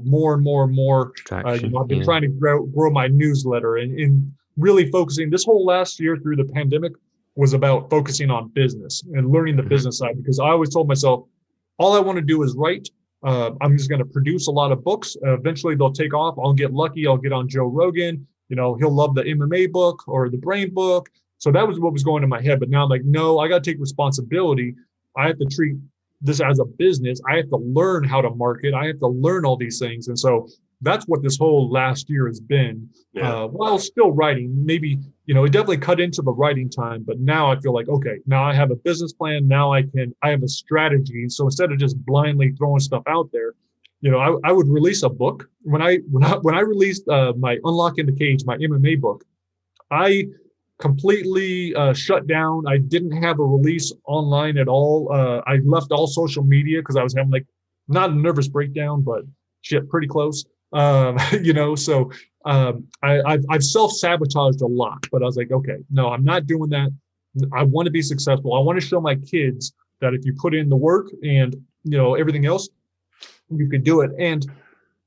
more and more and more? I've been trying to grow my newsletter and really focusing. This whole last year through the pandemic was about focusing on business and learning the business side, because I always told myself, all I want to do is write. I'm just going to produce a lot of books. Eventually they'll take off. I'll get lucky. I'll get on Joe Rogan. He'll love the MMA book or the brain book. So that was what was going in my head. But now I'm like, no, I got to take responsibility. I have to treat this as a business. I have to learn how to market. I have to learn all these things. And so that's what this whole last year has been. While still writing, maybe, it definitely cut into the writing time. But now I feel like, okay, now I have a business plan. Now I have a strategy. So instead of just blindly throwing stuff out there, I would release a book. When I released my Unlocking the Cage, my MMA book, I completely shut down. I didn't have a release online at all. I left all social media because I was having, like, not a nervous breakdown, but shit, pretty close. So I've self-sabotaged a lot, but I was like, okay, no, I'm not doing that. I want to be successful. I want to show my kids that if you put in the work and, everything else, you could do it. And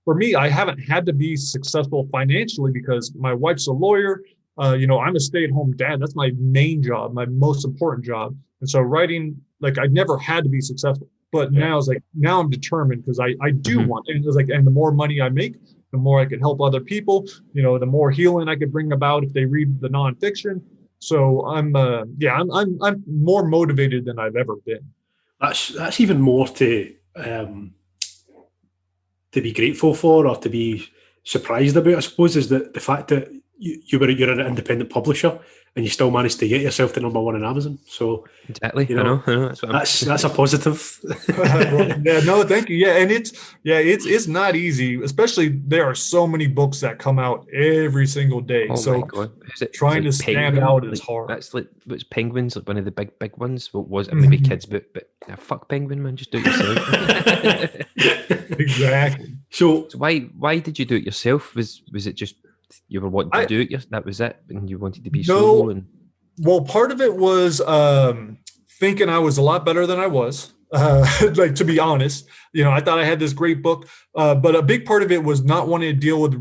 for me, I haven't had to be successful financially because my wife's a lawyer. I'm a stay-at-home dad. That's my main job, my most important job. And so writing, like, I never had to be successful. but now it's like, now I'm determined because I do want it. And it's like, and the more money I make, the more I could help other people, the more healing I could bring about if they read the nonfiction. So I'm more motivated than I've ever been. That's even more to be grateful for, or to be surprised about, I suppose, is the fact that you're an independent publisher and you still managed to get yourself to number one on Amazon. So exactly, I know. That's a positive. No, thank you. Yeah, and it's not easy. Especially there are so many books that come out every single day. Oh so my God. trying to stand out is hard. That's like, what's Penguin's, like one of the big ones? What was it? Maybe kids book, but fuck Penguin, man, just do it yourself. Exactly. So why did you do it yourself? Was it just you were wanting to do it? That was it, and you wanted to be solo? Well, part of it was thinking I was a lot better than I was. Like, to be honest, I thought I had this great book, but a big part of it was not wanting to deal with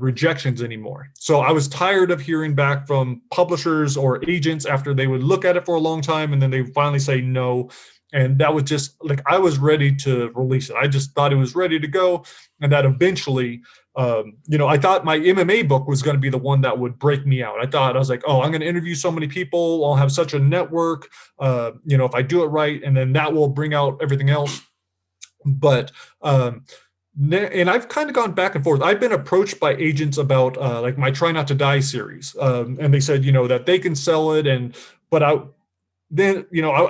rejections anymore. So I was tired of hearing back from publishers or agents after they would look at it for a long time and then they would finally say no. And that was just like, I was ready to release it. I just thought it was ready to go. And that eventually, I thought my MMA book was going to be the one that would break me out. I was like, oh, I'm going to interview so many people. I'll have such a network, if I do it right, and then that will bring out everything else. But, and I've kind of gone back and forth. I've been approached by agents about like my Try Not to Die series. And they said, that they can sell it. But I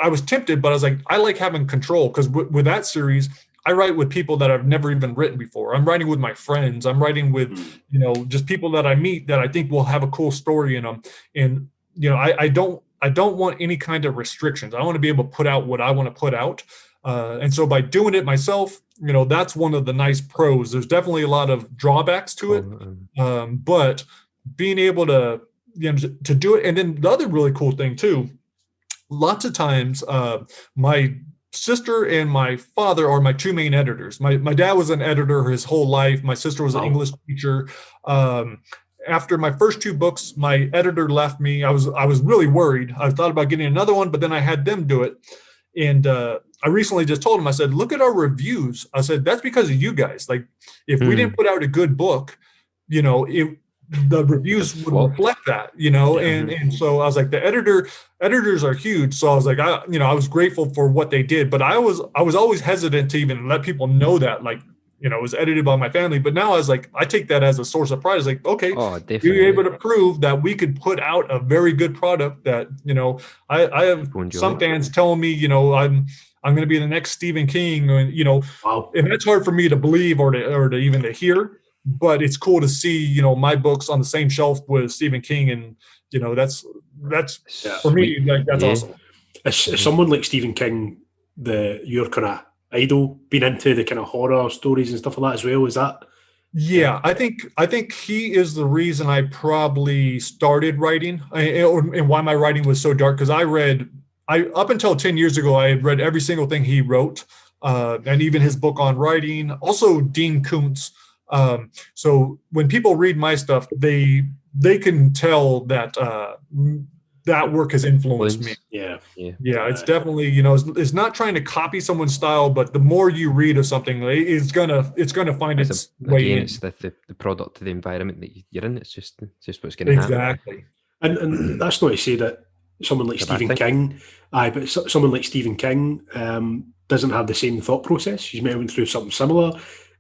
was tempted, but I was like, I like having control, because with that series, I write with people that I've never even written before. I'm writing with my friends. I'm writing with, just people that I meet that I think will have a cool story in them. And, I don't want any kind of restrictions. I want to be able to put out what I want to put out. And so by doing it myself, that's one of the nice pros. There's definitely a lot of drawbacks to it. But being able to do it. And then the other really cool thing too, lots of times my sister and my father are my two main editors. My dad was an editor his whole life. My sister was an English teacher. After my first two books, my editor left me. I was really worried. I thought about getting another one, but then I had them do it. And I recently just told him, I said, look at our reviews. I said, that's because of you guys. Like, if we didn't put out a good book, the reviews would reflect that, and so I was like, the editors are huge. So I was like, I was grateful for what they did, but I was always hesitant to even let people know that, like, it was edited by my family. But now I was like, I take that as a source of pride. It's like, okay, we were able to prove that we could put out a very good product that, I have some fans telling me, I'm going to be the next Stephen King, and, and that's hard for me to believe or to even to hear. But it's cool to see, my books on the same shelf with Stephen King, and that's for me, like, that's awesome. Is someone like Stephen King your kind of idol, being into the kind of horror stories and stuff like that as well? Is that? Yeah, I think he is the reason I probably started writing, and why my writing was so dark. Because up until 10 years ago, I had read every single thing he wrote, and even his book on writing. Also, Dean Koontz. So when people read my stuff, they can tell that that work has influenced me. Yeah. It's definitely, it's not trying to copy someone's style, but the more you read of something, it's gonna find its way in. It's the product of the environment that you're in. It's just what's going to happen. Exactly. And that's not to say that someone like Stephen King, but someone like Stephen King doesn't have the same thought process. He's might have went through something similar.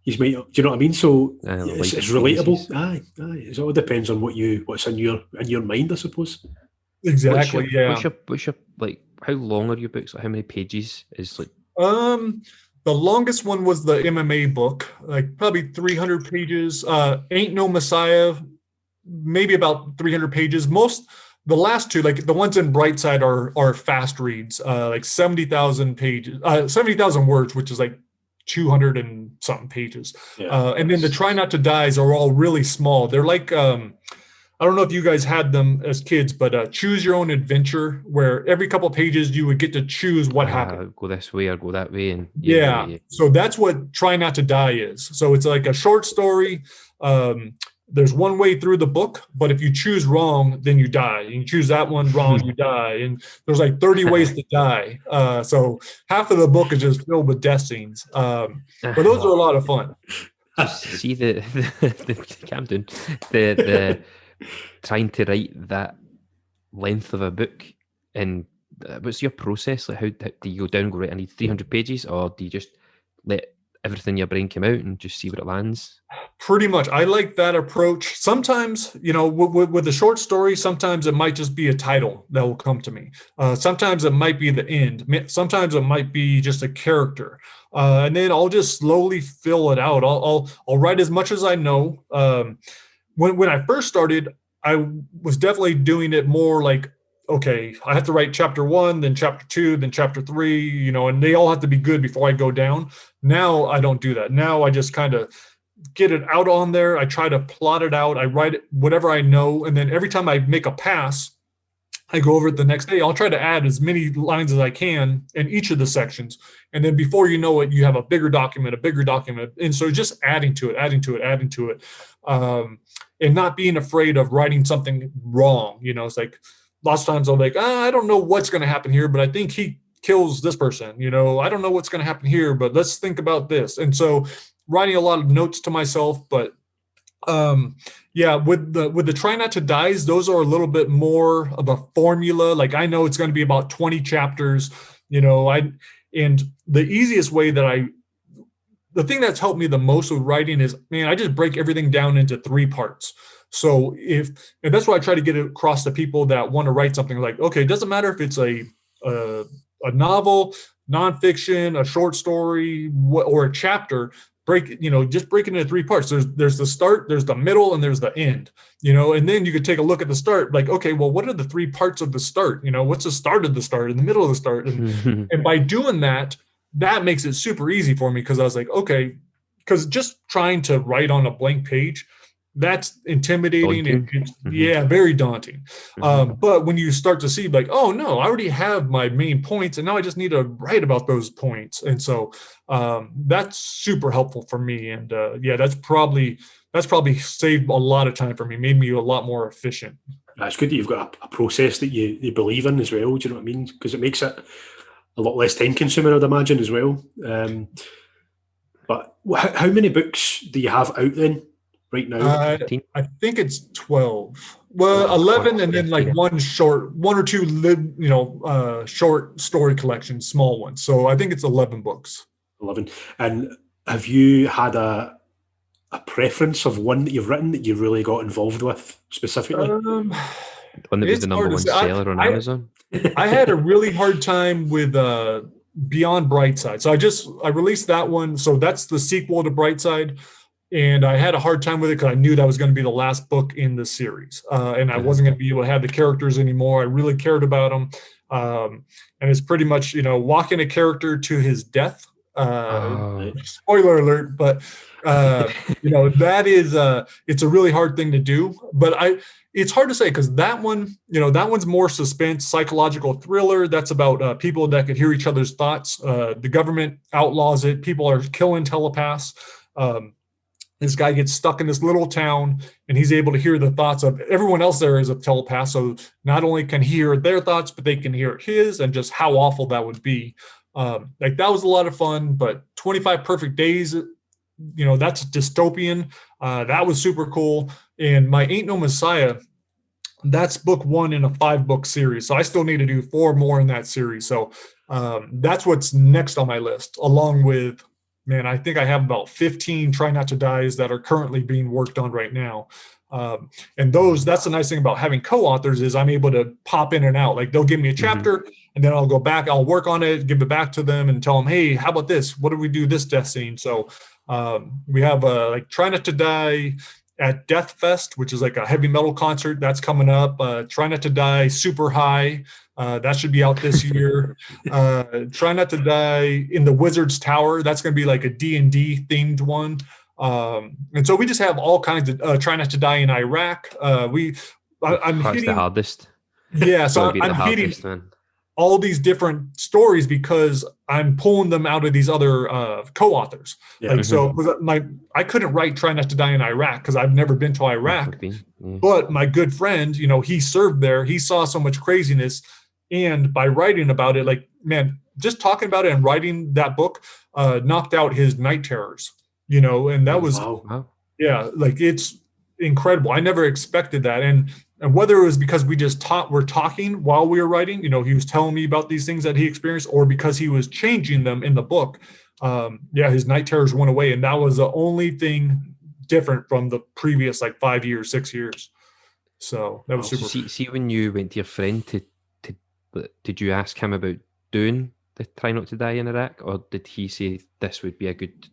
Do you know what I mean? So it's relatable. Aye. It all depends on what's in your mind, I suppose. Exactly. What's your like? How long are your books? Like, how many pages is like? The longest one was the MMA book, like probably 300 pages. Ain't No Messiah, maybe about 300 pages. The last two, like the ones in Brightside, are fast reads, like 70,000 pages, 70,000 words, which is like 200 and something pages. And then the Try Not to Dies are all really small. They're like, I don't know if you guys had them as kids, but Choose Your Own Adventure, where every couple of pages you would get to choose what happened. Go this way or go that way. And yeah. So that's what Try Not to Die is. So it's like a short story. there's one way through the book, but if you choose wrong, then you die. And you choose that one wrong, you die. And there's like 30 ways to die. So half of the book is just filled with death scenes. But those are a lot of fun. See the Camden, the trying to write that length of a book, and what's your process? Like, how do you go down and go, right, I need 300 pages, or do you just let everything in your brain come out and just see where it lands? Pretty much. I like that approach. Sometimes, with the short story, sometimes it might just be a title that will come to me. Sometimes it might be the end. Sometimes it might be just a character. And then I'll just slowly fill it out. I'll write as much as I know. When I first started, I was definitely doing it more like, okay, I have to write chapter 1, then chapter 2, then chapter 3, and they all have to be good before I go down. Now I don't do that. Now I just kind of get it out on there. I try to plot it out. I write it, whatever I know. And then every time I make a pass, I go over it the next day. I'll try to add as many lines as I can in each of the sections. And then before you know it, you have a bigger document. And so just adding to it. And not being afraid of writing something wrong. It's like, lots of times I'm like, I don't know what's going to happen here, but I think he kills this person. I don't know what's going to happen here, but let's think about this. And so writing a lot of notes to myself, but with the try not to dies, those are a little bit more of a formula. Like, I know it's going to be about 20 chapters, and the easiest way the thing that's helped me the most with writing is, I just break everything down into 3 parts. So and that's why I try to get it across to people that want to write something like, okay, it doesn't matter if it's a novel, nonfiction, a short story, or a chapter, just break it into 3 parts. There's the start, there's the middle, and there's the end, and then you could take a look at the start, like, okay, well, what are the 3 parts of the start? What's the start of the start and the middle of the start? And by doing that makes it super easy for me, because I was like, okay, because just trying to write on a blank page, that's intimidating. And very daunting. But when you start to see, like, oh no, I already have my main points, and now I just need to write about those points. And so that's super helpful for me. And that's probably saved a lot of time for me, made me a lot more efficient. It's good that you've got a process that you believe in as well. Do you know what I mean? Because it makes it a lot less time consuming, I'd imagine, as well. But how many books do you have out then right now? I think it's 12. Well, 11, and then like one or two short story collections, small ones. So I think it's 11 books. 11. And have you had a preference of one that you've written that you really got involved with specifically? One that was the number 1 seller on Amazon? I had a really hard time with Beyond Brightside. So I released that one. So that's the sequel to Brightside. And I had a hard time with it because I knew that was going to be the last book in the series. And I wasn't going to be able to have the characters anymore. I really cared about them. And it's pretty much, walking a character to his death. Spoiler alert, but that is it's a really hard thing to do. But it's hard to say, because that one's more suspense, psychological thriller. That's about people that could hear each other's thoughts. The government outlaws it. People are killing telepaths. This guy gets stuck in this little town, and he's able to hear the thoughts of everyone else there is a telepath. So not only can he hear their thoughts, but they can hear his, and just how awful that would be. That was a lot of fun. But 25 Perfect Days, that's dystopian. That was super cool. And My Ain't No Messiah, that's book 1 in a 5-book series. So I still need to do 4 more in that series. So that's what's next on my list, along with, I think I have about 15 Try Not to Dies that are currently being worked on right now. And that's the nice thing about having co-authors, is I'm able to pop in and out. Like, they'll give me a chapter, and then I'll go back, I'll work on it, give it back to them, and tell them, hey, how about this? What do we do this death scene? So we have Try Not to Die at Death Fest, which is like a heavy metal concert that's coming up. Try Not to Die Super High. That should be out this year. Try Not to Die in the Wizard's Tower. That's going to be like a D&D themed one. And so we just have all kinds of Try Not to Die in Iraq. I'm hitting the hardest. Yeah, so I'm hitting. all these different stories because I'm pulling them out of these other co-authors. Like, so I couldn't write Try Not to Die in Iraq because I've never been to Iraq. But my good friend, you know, he served there. He saw so much craziness. And by writing about it, like, man, just talking about it and writing that book knocked out his night terrors, you know, and that was, yeah, like, it's incredible. I never expected that. And whether it was because we just were talking while we were writing, you know, he was telling me about these things that he experienced, or because he was changing them in the book. His night terrors went away. And that was the only thing different from the previous, like, 5 years, 6 years. So that was super. See, when you went to your friend did you ask him about doing the Try Not to Die in Iraq, or did he say this would be a good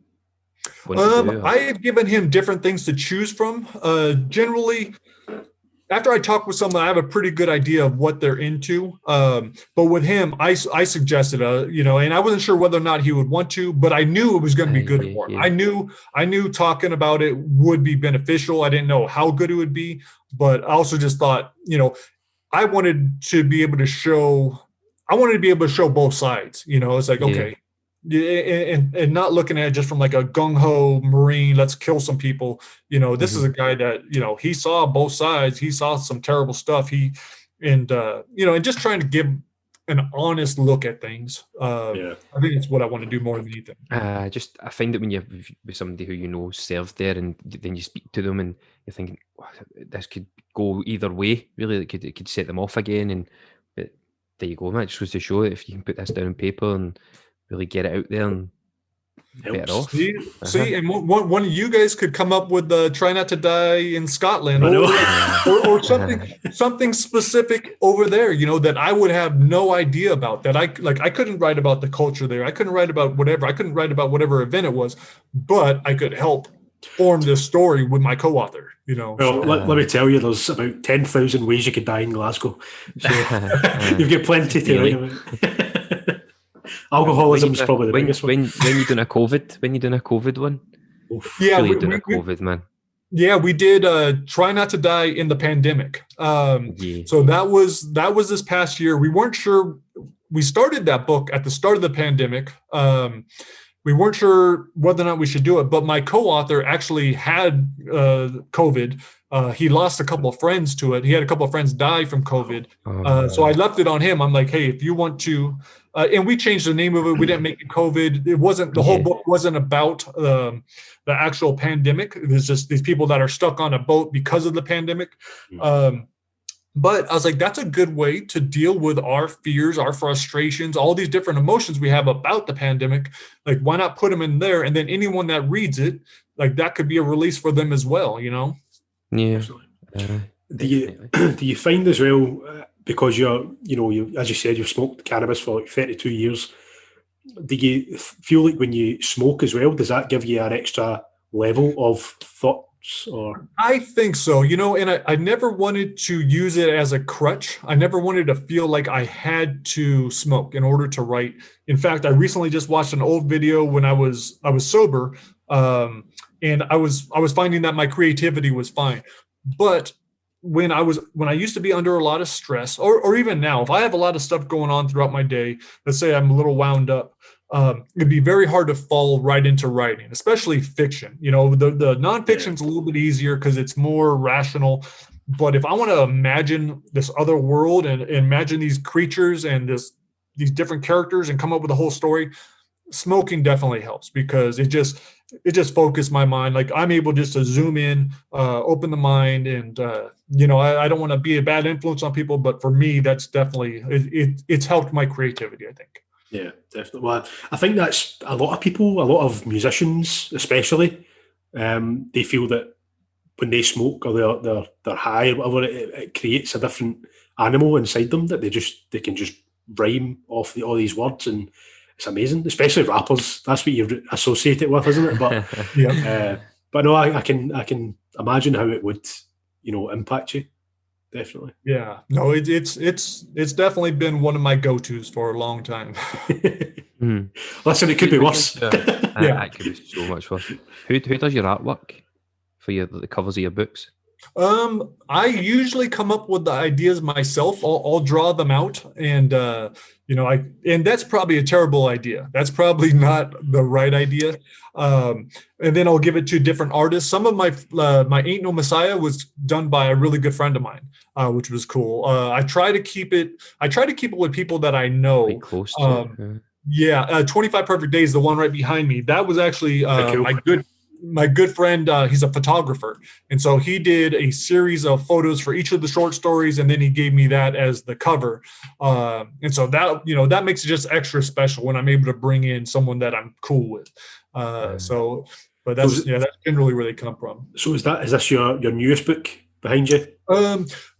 one to do? I have given him different things to choose from. Generally, after I talk with someone, I have a pretty good idea of what they're into. But with him, I suggested, you know, and I wasn't sure whether or not he would want to, but I knew it was going to be good for him. I knew talking about it would be beneficial. I didn't know how good it would be, but I also just thought, you know, I wanted to be able to show both sides. You know, it's like, okay, and not looking at it just from like a gung-ho Marine, let's kill some people. You know, this is a guy that, you know, he saw both sides. He saw some terrible stuff. And just trying to give an honest look at things. I think it's what I want to do more than anything. I find that when you're with somebody who you know served there, and then you speak to them and you're thinking, oh, this could go either way, really. It could set them off again. But there you go, man. It just goes to show that if you can put this down on paper and really get it out there, and better off. See, and one of you guys could come up with the Try Not to Die in Scotland, or something specific over there, you know, that I would have no idea about. That I couldn't write about the culture there. I couldn't write about whatever. I couldn't write about whatever event it was, but I could help form this story with my co-author, you know. Well, let me tell you, there's about 10,000 ways you could die in Glasgow. So you've got plenty to write about. Alcoholism is probably the biggest one. When you doing a COVID one? Yeah, we doing a COVID, man. Yeah, we did Try Not to Die in the pandemic. So that was this past year. We weren't sure. We started that book at the start of the pandemic. We weren't sure whether or not we should do it, but my co-author actually had COVID. He lost a couple of friends to it. He had a couple of friends die from COVID. So I left it on him. I'm like, hey, if you want to, and we changed the name of it. We didn't make it COVID. It wasn't, the whole book wasn't about the actual pandemic. It was just these people that are stuck on a boat because of the pandemic. But I was like, that's a good way to deal with our fears, our frustrations, all these different emotions we have about the pandemic. Like, why not put them in there? And then anyone that reads it, like, that could be a release for them as well, you know? Yeah. Do you find as well, because you as you said, you've smoked cannabis for like 32 years, do you feel like when you smoke as well, does that give you an extra level of thoughts? Or I think so, you know, and I never wanted to use it as a crutch. I never wanted to feel like I had to smoke in order to write. In fact, I recently just watched an old video when I was sober, and I was finding that my creativity was fine. But when I used to be under a lot of stress, or even now, if I have a lot of stuff going on throughout my day, let's say I'm a little wound up, it'd be very hard to fall right into writing, especially fiction. You know, the nonfiction's a little bit easier because it's more rational. But if I want to imagine this other world and imagine these creatures and these different characters and come up with a whole story, smoking definitely helps because it just focused my mind. Like, I'm able just to zoom in, open the mind, and I don't want to be a bad influence on people, but for me, that's definitely it's helped my creativity, I think. Yeah, definitely. Well, I think that's a lot of people, a lot of musicians especially, they feel that when they smoke or they're high or whatever, it creates a different animal inside them that they can just rhyme off all these words, and it's amazing, especially rappers. That's what you associate it with, isn't it? But but no, I can imagine how it would, impact you. Definitely. Yeah. No, it's definitely been one of my go-tos for a long time. Listen, it could be worse. It could be so much worse. Who does your artwork for the covers of your books? I usually come up with the ideas myself. I'll draw them out, and and that's probably a terrible idea. That's probably not the right idea. And then I'll give it to different artists. Some of my Ain't No Messiah was done by a really good friend of mine, which was cool. I try to keep it with people that I know. Quite close to it. 25 Perfect Days, the one right behind me. That was actually cool. my good friend. He's a photographer, and so he did a series of photos for each of the short stories, and then he gave me that as the cover. And so that makes it just extra special when I'm able to bring in someone that I'm cool with. But that's generally where they come from. So is this your newest book behind you?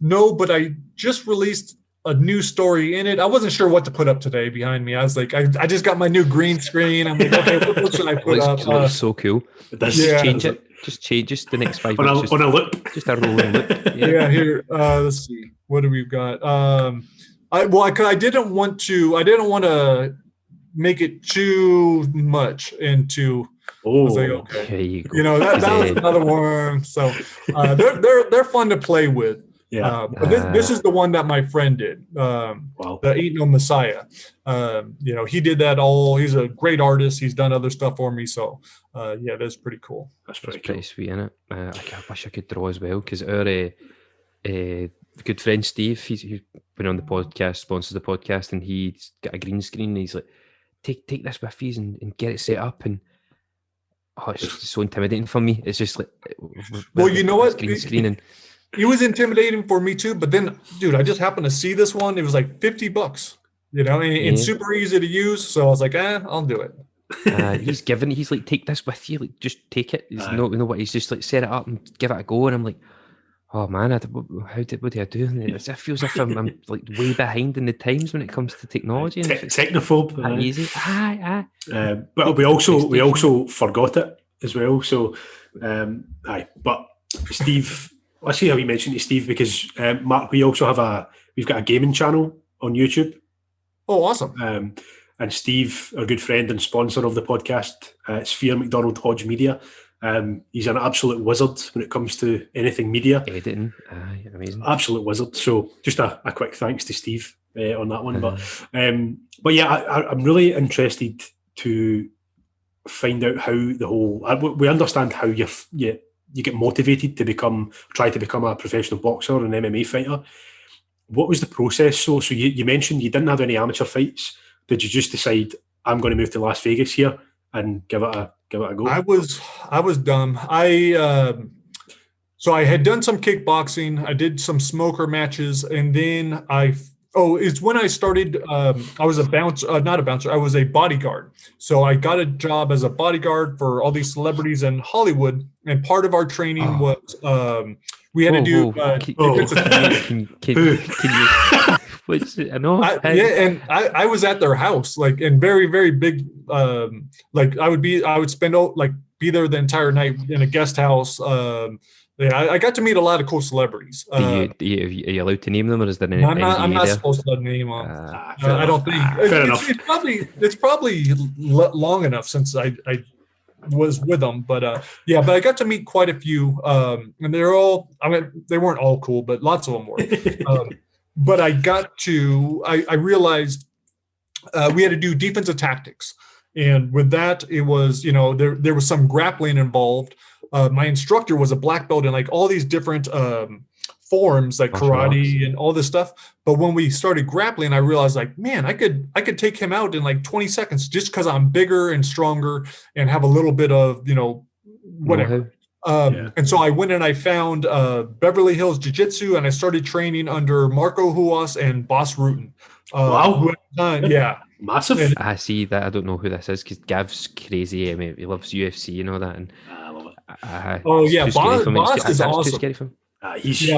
No, but I just released a new story in it. I wasn't sure what to put up today behind me. I was like, I just got my new green screen. I'm like, okay, what should I put up? It looks so cool. Just change it. Just change just the next 5 minutes. On a loop. Just a rolling loop. Yeah, here. Let's see. What do we got? I didn't want to make it too much into. Oh, I was like, okay. There you go. That was another one. So they're fun to play with. Yeah. But this is the one that my friend did. Wow. The Ain't No Messiah. He did that all. He's a great artist. He's done other stuff for me. So that's pretty cool. That's pretty sweet, isn't it? I wish I could draw as well, because our good friend Steve, he's been on the podcast, sponsors the podcast, and he's got a green screen. And he's like, take this with you and get it set up, and it's just so intimidating for me. It's just like, well, you know what? Green screen and. It was intimidating for me too, but then, dude, I just happened to see this one. It was like $50, and super easy to use. So I was like, I'll do it. He's like, take this with you, like, just take it. He's what he's just like, set it up and give it a go. And I'm like, oh man, what do I do? It feels like I'm like way behind in the times when it comes to technology. And Technophobe. Easy. But we also forgot it as well. So, but Steve. I see how you mentioned to Steve, because Mark, we've got a gaming channel on YouTube. Oh, awesome! And Steve, our good friend and sponsor of the podcast, it's Fear McDonald Hodge Media. He's an absolute wizard when it comes to anything media. Editing, amazing. Absolute wizard. So just a quick thanks to Steve on that one. But yeah, I'm really interested to find out how the whole. We understand how you get motivated to try to become a professional boxer and MMA fighter. What was the process? So you mentioned you didn't have any amateur fights. Did you just decide, I'm going to move to Las Vegas here and give it a go? I was dumb. So I had done some kickboxing. I did some smoker matches, and then it's when I started. I was a bouncer, not a bouncer. I was a bodyguard. So I got a job as a bodyguard for all these celebrities in Hollywood. And part of our training was we had to do. Can you? I know. I was at their house, like, in very, very big. Like I would be there the entire night in a guest house. I got to meet a lot of cool celebrities. Are you allowed to name them, or is there any? I'm not supposed to name them. I don't think. It's probably long enough since I was with them, but I got to meet quite a few, and they're all. I mean, they weren't all cool, but lots of them were. But I realized we had to do defensive tactics, and with that, it was there was some grappling involved. My instructor was a black belt in like all these different forms, like karate and all this stuff. But when we started grappling, I realized, like, man, I could take him out in like 20 seconds just because I'm bigger and stronger and have a little bit of, whatever. And so I went and I found Beverly Hills Jiu-Jitsu, and I started training under Marco Huas and Boss Rutan. Wow. Massive. I see that. I don't know who this is, because Gav's crazy. I mean, he loves UFC and all that. And I love Boss it. is awesome. Too scary for him. He's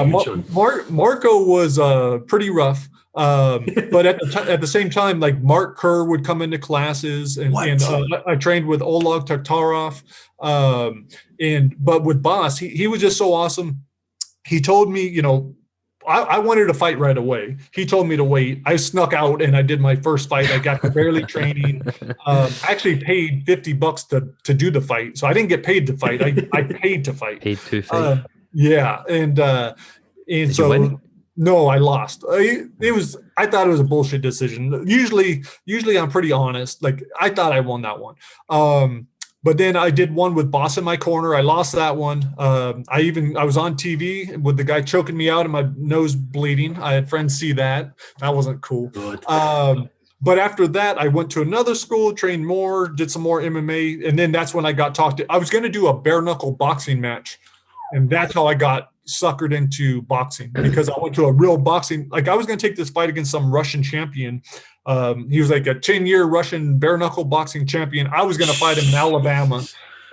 Marco was pretty rough, but at the same time, like, Mark Kerr would come into classes, and I trained with Oleg Taktarov, but with Boss, he was just so awesome. He told me, I wanted to fight right away. He told me to wait. I snuck out and I did my first fight. I got barely training. I actually paid $50 to do the fight. So I didn't get paid to fight. I paid to fight. Paid to fight. Yeah, and Did so you win? no, I lost. I thought it was a bullshit decision. Usually I'm pretty honest. Like I thought I won that one. But then I did one with Boss in my corner. I lost that one. I was on TV with the guy choking me out and my nose bleeding. I had friends see that. That wasn't cool. But after that, I went to another school, trained more, did some more MMA, and then that's when I got talked to. I was going to do a bare knuckle boxing match, and that's how I got suckered into boxing, because I went to a real boxing. Like I was going to take this fight against some Russian champion. He was like a 10-year Russian bare knuckle boxing champion. I was going to fight him in Alabama,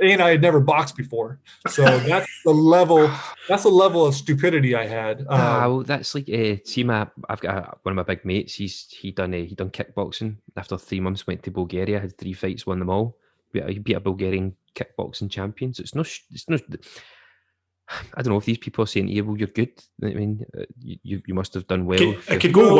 and I had never boxed before. So that's the level of stupidity I had. Well, that's like I've got one of my big mates. He done kickboxing. After 3 months, went to Bulgaria, had 3 fights, won them all. He beat a Bulgarian kickboxing champion. So it's no. I don't know if these people are saying to you, well, you're good. I mean, you must have done well. It could go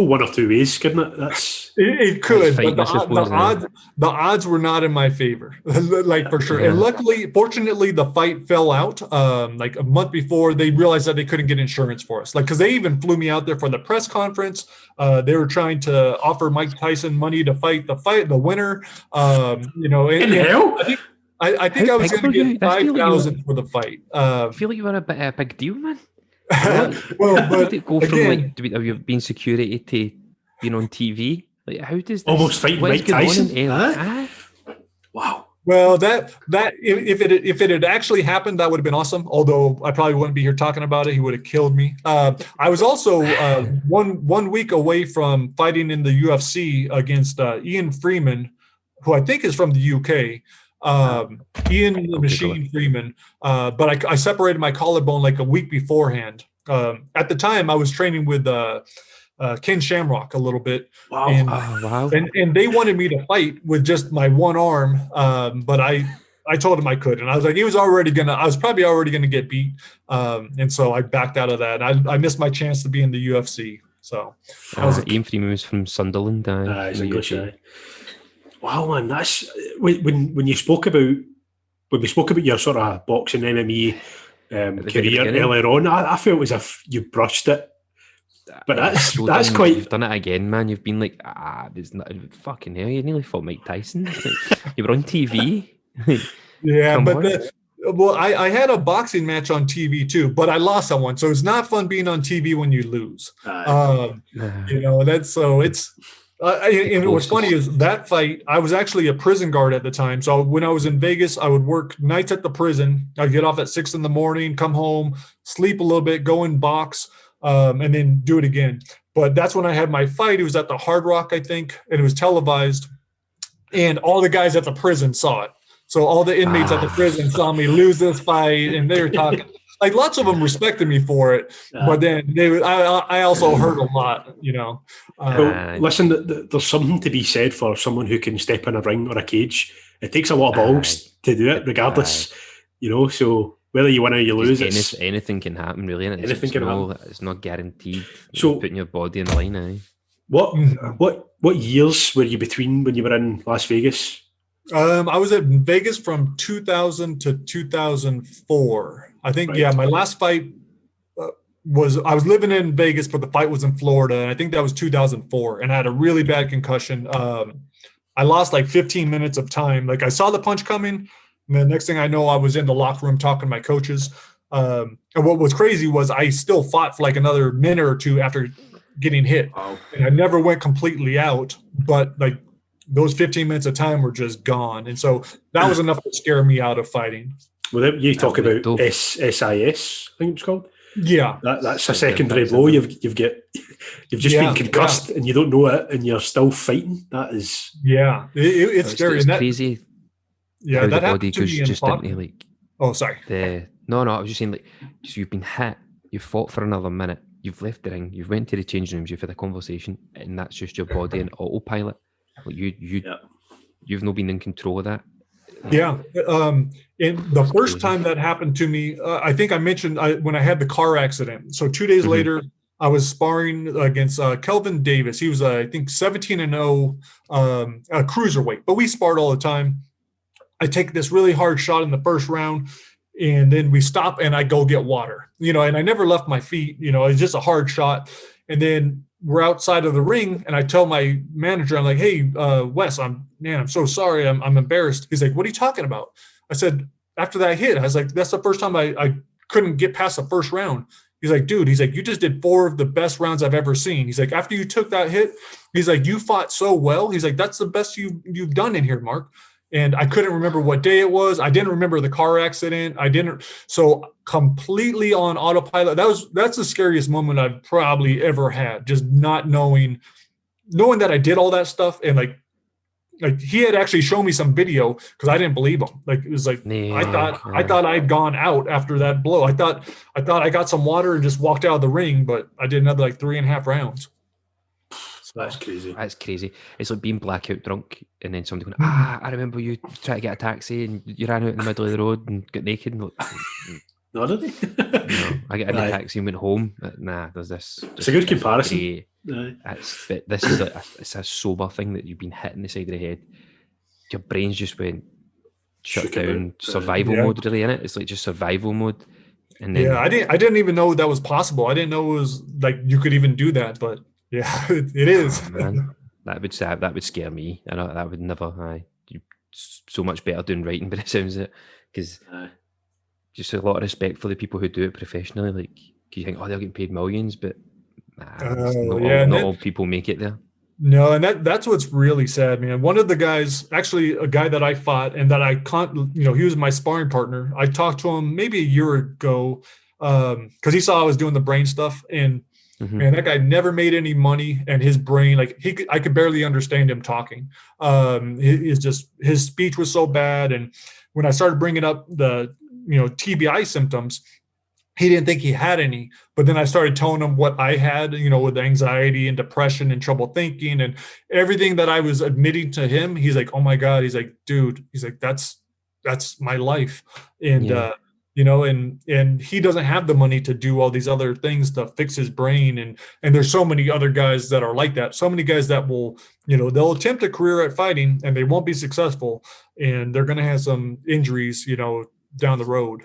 one or two ways, couldn't it? It could, but the odds were not in my favor, like for sure. Yeah. And fortunately, the fight fell out. Like a month before, they realized that they couldn't get insurance for us. Like, because they even flew me out there for the press conference. They were trying to offer Mike Tyson money to fight the winner. In hell. I think I was going to get 5,000 for the fight. I feel like you were a big deal, man. Well, but did it go from like being security to being on TV? Like, how does this almost fight Mike Tyson? Wow. Well, that if it had actually happened, that would have been awesome. Although I probably wouldn't be here talking about it. He would have killed me. I was also 1 week away from fighting in the UFC against Ian Freeman, who I think is from the UK. Ian the Machine Freeman, but I separated my collarbone like a week beforehand. At the time, I was training with Ken Shamrock a little bit. Wow. And they wanted me to fight with just my one arm, but I told him I couldn't. I was like, I was probably already gonna get beat, and so I backed out of that. I missed my chance to be in the UFC. So Ian Freeman was from Sunderland. He's English. Wow, man, that's when we spoke about your sort of boxing MMA career earlier on. I felt as if you brushed it, but that's quite. You've done it again, man. You've been like, there's not fucking hell. You nearly fought Mike Tyson. Like, you were on TV. Yeah, but I had a boxing match on TV too, but I lost that one. So it's not fun being on TV when you lose. And what's funny is that fight, I was actually a prison guard at the time. So when I was in Vegas, I would work nights at the prison. I'd get off at 6 a.m, come home, sleep a little bit, go and box, and then do it again. But that's when I had my fight. It was at the Hard Rock, I think, and it was televised. And all the guys at the prison saw it. So all the inmates at the prison saw me lose this fight, and they were talking. Like lots of them respected me for it, but then I also hurt a lot, Well, listen, there's something to be said for someone who can step in a ring or a cage. It takes a lot of balls to do it, regardless, So whether you win or you lose, anything can happen, really. And anything can happen. It's not guaranteed. So putting your body in the line. What years were you between when you were in Las Vegas? I was at Vegas from 2000 to 2004. I think, right. Yeah, my last fight I was living in Vegas, but the fight was in Florida, and I think that was 2004, and I had a really bad concussion. I lost like 15 minutes of time. Like I saw the punch coming, and the next thing I know, I was in the locker room talking to my coaches. And what was crazy was I still fought for like another minute or two after getting hit. Wow. And I never went completely out, but like those 15 minutes of time were just gone. And so that was enough to scare me out of fighting. Well, you talk about SIS, I think it's called. Yeah, that's a secondary blow. You've just been concussed and you don't know it, and you're still fighting. That is it's scary. It's crazy. Yeah, how that the body goes just into like. Oh, sorry. No, I was just saying, like, so you've been hit, you've fought for another minute, you've left the ring, you've went to the changing rooms, you've had a conversation, and that's just your body in autopilot. Like you've not been in control of that. Yeah. And the first time that happened to me, I think I mentioned when I had the car accident. So 2 days later, I was sparring against Kelvin Davis. He was, I think, 17-0 a cruiserweight, but we sparred all the time. I take this really hard shot in the first round, And then we stop and I go get water, and I never left my feet, it's just a hard shot. And then we're outside of the ring and I tell my manager, I'm like, hey, Wes, I'm so sorry. I'm embarrassed. He's like, what are you talking about? I said, after that hit, I was like, that's the first time I couldn't get past the first round. He's like, dude, he's like, you just did 4 of the best rounds I've ever seen. He's like, after you took that hit, he's like, you fought so well. He's like, that's the best you've done in here, Mark. And I couldn't remember what day it was. I didn't remember the car accident. So completely on autopilot. That's the scariest moment I've probably ever had. Just not knowing that I did all that stuff. And like he had actually shown me some video because I didn't believe him. Like it was like, I thought I'd gone out after that blow. I thought I got some water and just walked out of the ring, but I did another like 3.5 rounds. That's crazy. That's crazy. It's like being blackout drunk and then somebody going, I remember you trying to get a taxi and you ran out in the middle of the road and got naked. And No, did he? No, I got in the taxi and went home. Nah, there's this. It's a good comparison. This is it's a sober thing that you've been hitting the side of the head. Your brain's just went shut down, survival mode really, innit? It's like just survival mode. And then, I didn't even know that was possible. I didn't know it was like you could even do that, but yeah, it is. Oh, man, that would scare me. I know that would never. You're so much better doing writing, but it sounds it because just a lot of respect for the people who do it professionally. Like you think, they're getting paid millions, but not all people make it there. No, and that's what's really sad, man. One of the guys, actually a guy that I fought and that I can't, he was my sparring partner. I talked to him maybe a year ago because he saw I was doing the brain stuff, and man, that guy never made any money, and his brain, I could barely understand him talking. His speech was so bad, and when I started bringing up the TBI symptoms, he didn't think he had any, but then I started telling him what I had, with anxiety and depression and trouble thinking and everything that I was admitting to him. He's like, oh my God. He's like, dude, he's like, that's my life. And, and he doesn't have the money to do all these other things to fix his brain. And there's so many other guys that are like that. So many guys that will, they'll attempt a career at fighting and they won't be successful, and they're going to have some injuries, down the road.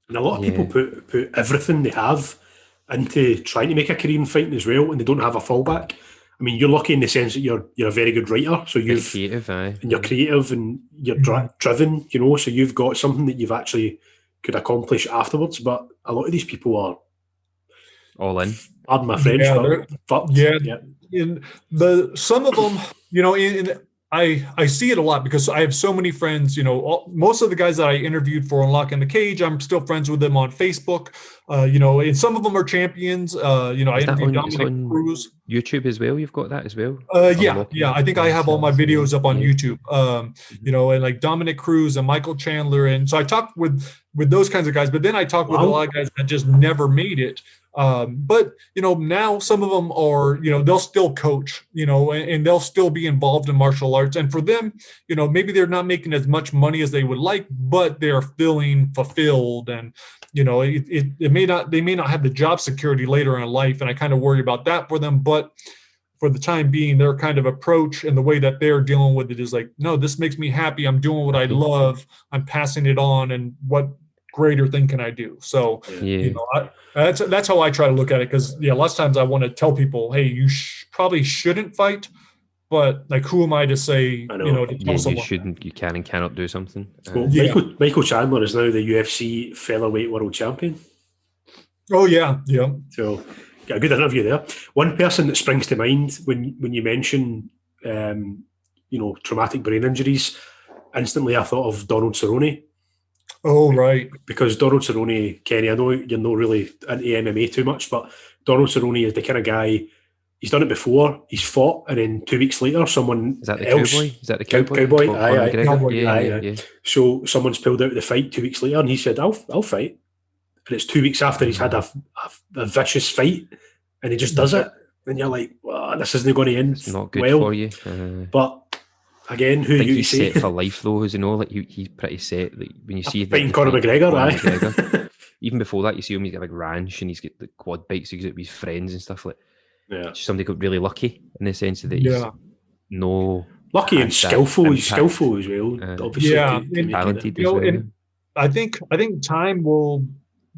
And a lot of people put everything they have into trying to make a career in fighting as well, and they don't have a fallback. I mean, you're lucky in the sense that you're a very good writer, so you're creative, and you're creative and you're driven, so you've got something that you've actually could accomplish afterwards. But a lot of these people are all in. Pardon my French, In some of them, I see it a lot because I have so many friends, most of the guys that I interviewed for Unlocking the Cage, I'm still friends with them on Facebook, and some of them are champions. I interviewed Dominic Cruz. YouTube as well, you've got that as well? Yeah. I think I have all my videos up on YouTube, and like Dominic Cruz and Michael Chandler. And so I talk with those kinds of guys, but then I talk with a lot of guys that just never made it. But now some of them are, they'll still coach, and they'll still be involved in martial arts. And for them, maybe they're not making as much money as they would like, but they're feeling fulfilled. And, they may not have the job security later in life. And I kind of worry about that for them. But for the time being, their kind of approach and the way that they're dealing with it is like, no, this makes me happy. I'm doing what I love. I'm passing it on. And what greater thing can I do? So, that's how I try to look at it. Because lots of times I want to tell people, hey, you probably shouldn't fight, but like, who am I to say, to tell someone you can and cannot do something. Michael Chandler is now the UFC featherweight world champion. Oh yeah. So got a good interview there. One person that springs to mind when you mention traumatic brain injuries, instantly I thought of Donald Cerrone. Oh, right. Because Donald Cerrone, Kenny, I know you're not really into MMA too much, but Donald Cerrone is the kind of guy, he's done it before, he's fought, and then 2 weeks later, someone Is that the else, cowboy? Is that the cowboy? Cowboy? Aye. Yeah. So someone's pulled out of the fight 2 weeks later, and he said, I'll fight. And it's 2 weeks after he's had a vicious fight, and he just does it. And you're like, well, this isn't going to end it's not good well for you. But again, who you he's say? Set for life though, as you know, like he's pretty set. Like when you see fighting Conor McGregor, even before that, you see him. He's got a big ranch and he's got the quad bikes. He's got with his friends and stuff like. Yeah, somebody got really lucky in the sense that he's lucky and skillful. He's skillful as well. Obviously, talented as well. I think time will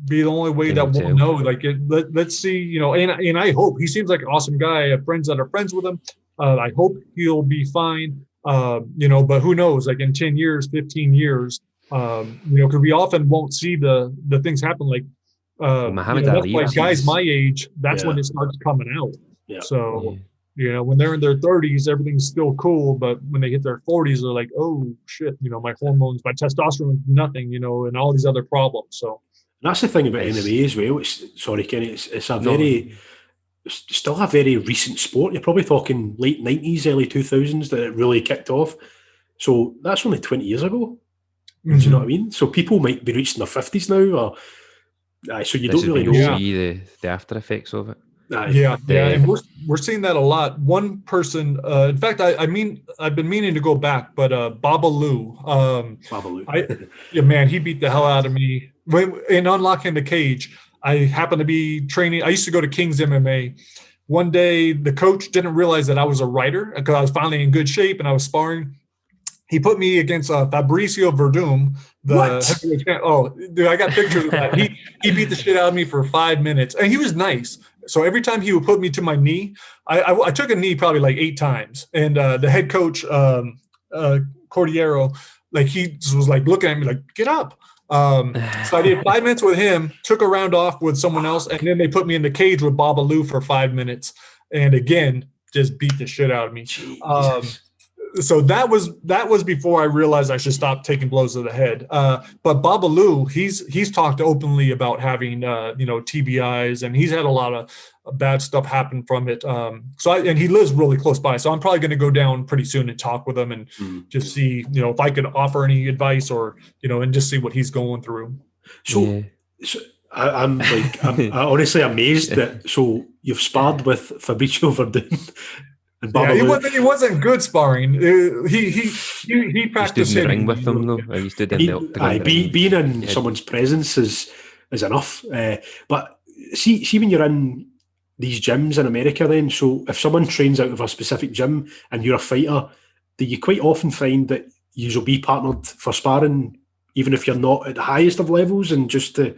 be the only way that we'll know. Like, let's see, and I hope he seems like an awesome guy. I have friends that are friends with him. I hope he'll be fine. But who knows? Like in 10 years, 15 years, because we often won't see the things happen. Like, that's why guys my age, that's when it starts coming out. Yeah. So, when they're in their 30s, everything's still cool. But when they hit their 40s, they're like, oh, shit, my hormones, my testosterone, nothing, and all these other problems. So that's the thing about MMA as well. Sorry, Kenny, it's still a very recent sport. You're probably talking late 90s, early 2000s that it really kicked off. So that's only 20 years ago. Mm-hmm. Do you know what I mean? So people might be reaching their 50s now, or so you don't really know. See the after effects of it. And we're seeing that a lot. One person, in fact, I've been meaning to go back, but Babalu, man, he beat the hell out of me in unlocking the cage. I happened to be training. I used to go to King's MMA. One day, the coach didn't realize that I was a writer because I was finally in good shape and I was sparring. He put me against Fabricio Werdum. Dude, I got pictures of that. He beat the shit out of me for 5 minutes, and he was nice. So every time he would put me to my knee, I took a knee probably like 8 times. And the head coach, Cordiero, like he was like looking at me like, get up. So I did 5 minutes with him, took a round off with someone else, and then they put me in the cage with Babalu for 5 minutes, and again just beat the shit out of me. So that was before I realized I should stop taking blows to the head. But Babalu, he's talked openly about having TBIs, and he's had a lot of bad stuff happen from it. And he lives really close by, so I'm probably going to go down pretty soon and talk with him and just see if I could offer any advice or and just see what he's going through. So I'm honestly amazed that you've sparred with Fabricio Werdum. He wasn't good sparring. He practiced in the ring with them though. He stood in the octagon. Being in someone's presence is enough. But see when you're in these gyms in America, then so if someone trains out of a specific gym and you're a fighter, do you quite often find that you'll be partnered for sparring, even if you're not at the highest of levels, and just to.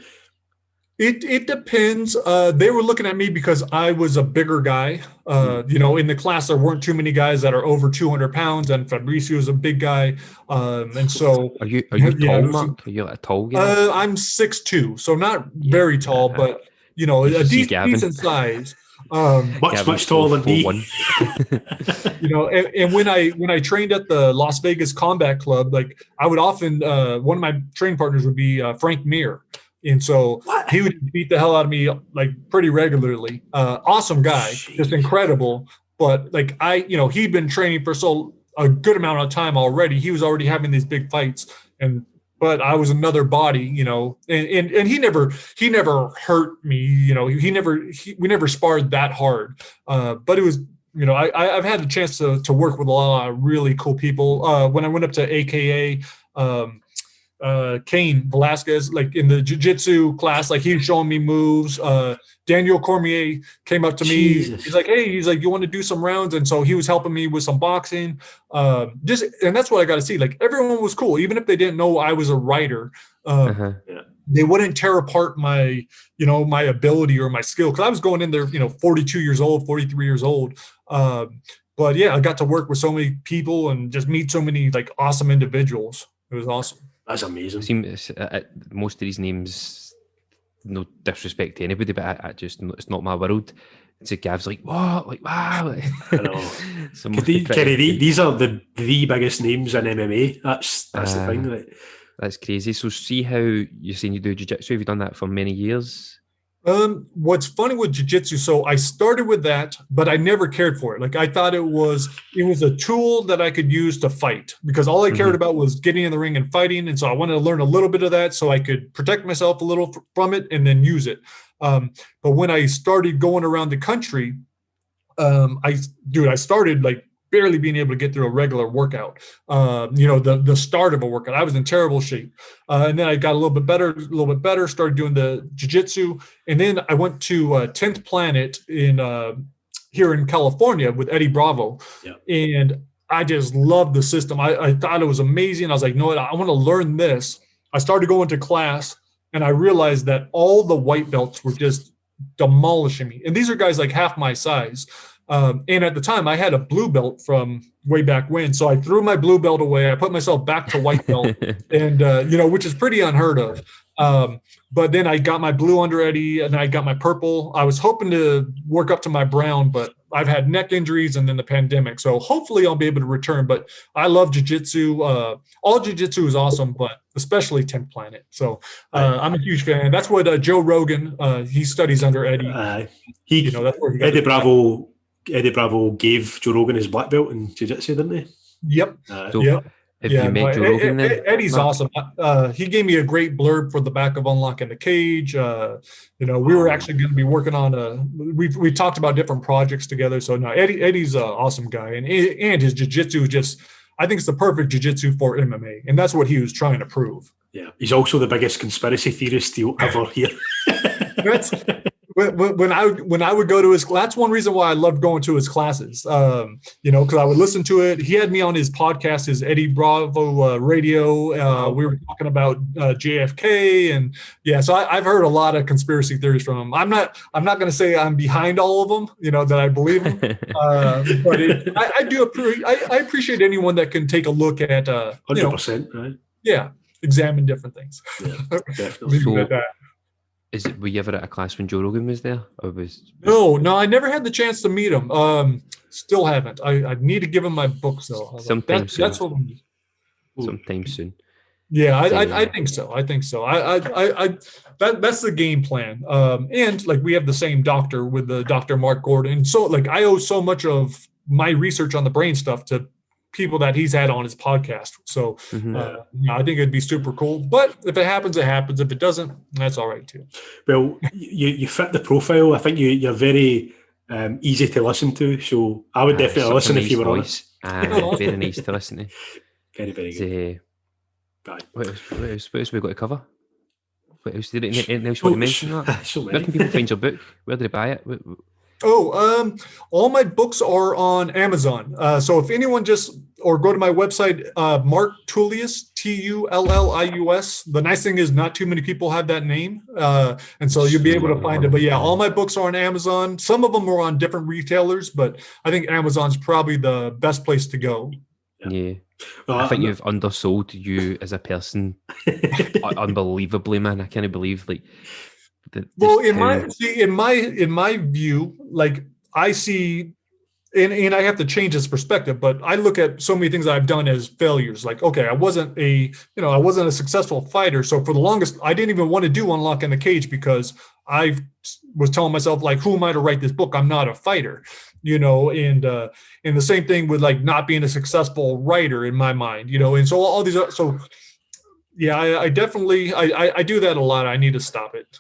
It depends. They were looking at me because I was a bigger guy. In the class, there weren't too many guys that are over 200 pounds, and Fabricio is a big guy. And so, are you tall, Mark? Are you a tall guy? I'm 6'2", so not very tall, but a decent size. Much taller than me. And when I trained at the Las Vegas Combat Club, like I would often one of my training partners would be Frank Mir. And so he would beat the hell out of me like pretty regularly. Awesome guy, just incredible. But like he'd been training for a good amount of time already. He was already having these big fights, but I was another body, and he never hurt me. We never sparred that hard. But it was, I've had the chance to work with a lot of really cool people. When I went up to AKA. Cain Velasquez, like in the jiu-jitsu class, like he was showing me moves. Daniel Cormier came up to me. He's like, hey, you want to do some rounds? And so he was helping me with some boxing. And that's what I got to see. Like everyone was cool, even if they didn't know I was a writer. They wouldn't tear apart my, my ability or my skill, because I was going in there, 42 years old, 43 years old. But yeah, I got to work with so many people and just meet so many like awesome individuals. It was awesome. That's amazing. Seems most of these names, no disrespect to anybody, but it's not my world. So Gav's like, what? Like, wow. I know. Kenny, these are the biggest names in MMA. That's the thing. Right? That's crazy. So see how you're saying you do jiu-jitsu. Have you done that for many years? What's funny with jiu-jitsu, so I started with that, but I never cared for it. Like I thought it was a tool that I could use to fight, because all I cared about was getting in the ring and fighting. And so I wanted to learn a little bit of that so I could protect myself a little from it and then use it. But when I started going around the country, I started like barely being able to get through a regular workout, the start of a workout. I was in terrible shape. And then I got a little bit better, started doing the jiu-jitsu. And then I went to 10th Planet here in California with Eddie Bravo. Yeah. And I just loved the system. I thought it was amazing. I was like, no, I want to learn this. I started going to class, and I realized that all the white belts were just demolishing me. And these are guys like half my size. And at the time, I had a blue belt from way back when. So I threw my blue belt away. I put myself back to white belt, and which is pretty unheard of. But then I got my blue under Eddie, and I got my purple. I was hoping to work up to my brown, but I've had neck injuries and then the pandemic. So hopefully I'll be able to return. But I love jiu-jitsu. All jiu-jitsu is awesome, but especially 10th Planet. So I'm a huge fan. That's what Joe Rogan, he studies under Eddie. That's where he got Eddie Bravo gave Joe Rogan his black belt in jiu-jitsu, didn't he? Yep. Have you met Joe Rogan then? Eddie's awesome. He gave me a great blurb for the back of Unlocking the Cage. We were actually going to be working on we talked about different projects together. So no, Eddie's an awesome guy, and his jiu-jitsu just, I think it's the perfect jiu-jitsu for MMA, and that's what he was trying to prove. Yeah, he's also the biggest conspiracy theorist you'll ever hear. When I would go to his, that's one reason why I loved going to his classes. Because I would listen to it. He had me on his podcast, his Eddie Bravo radio. We were talking about JFK, and so I've heard a lot of conspiracy theories from him. I'm not going to say I'm behind all of them, that I believe them, but I do appreciate anyone that can take a look at 100%, right? Yeah, examine different things. Yeah, definitely. Were you ever at a class when Joe Rogan was there? No, I never had the chance to meet him. Still haven't. I need to give him my books though. Sometime soon. That's what we need. Sometime soon. Yeah, I think so. That's the game plan. And like we have the same doctor with the Dr. Mark Gordon. So like I owe so much of my research on the brain stuff to people that he's had on his podcast. So I think it'd be super cool. But if it happens, it happens. If it doesn't, that's all right too. Well, you fit the profile. I think you're very easy to listen to. So I would definitely listen if you were voice. Very nice to listen to. Very, very good. What else we got to cover? What else? Anything else you want to mention? Where can people find your book? Where do they buy it? All my books are on Amazon. So if anyone or go to my website, Mark Tullius, Tullius. The nice thing is not too many people have that name. And so you'll be able to find it. But yeah, all my books are on Amazon. Some of them are on different retailers, but I think Amazon's probably the best place to go. Yeah. I think you've undersold you as a person unbelievably, man. I can't believe in my view, like I see, and I have to change this perspective, but I look at so many things that I've done as failures. Like, okay, I wasn't a successful fighter. So for the longest, I didn't even want to do Unlocking the Cage because I was telling myself, like, who am I to write this book? I'm not a fighter, and the same thing with like not being a successful writer in my mind, and so all these, yeah, I definitely, I do that a lot. I need to stop it.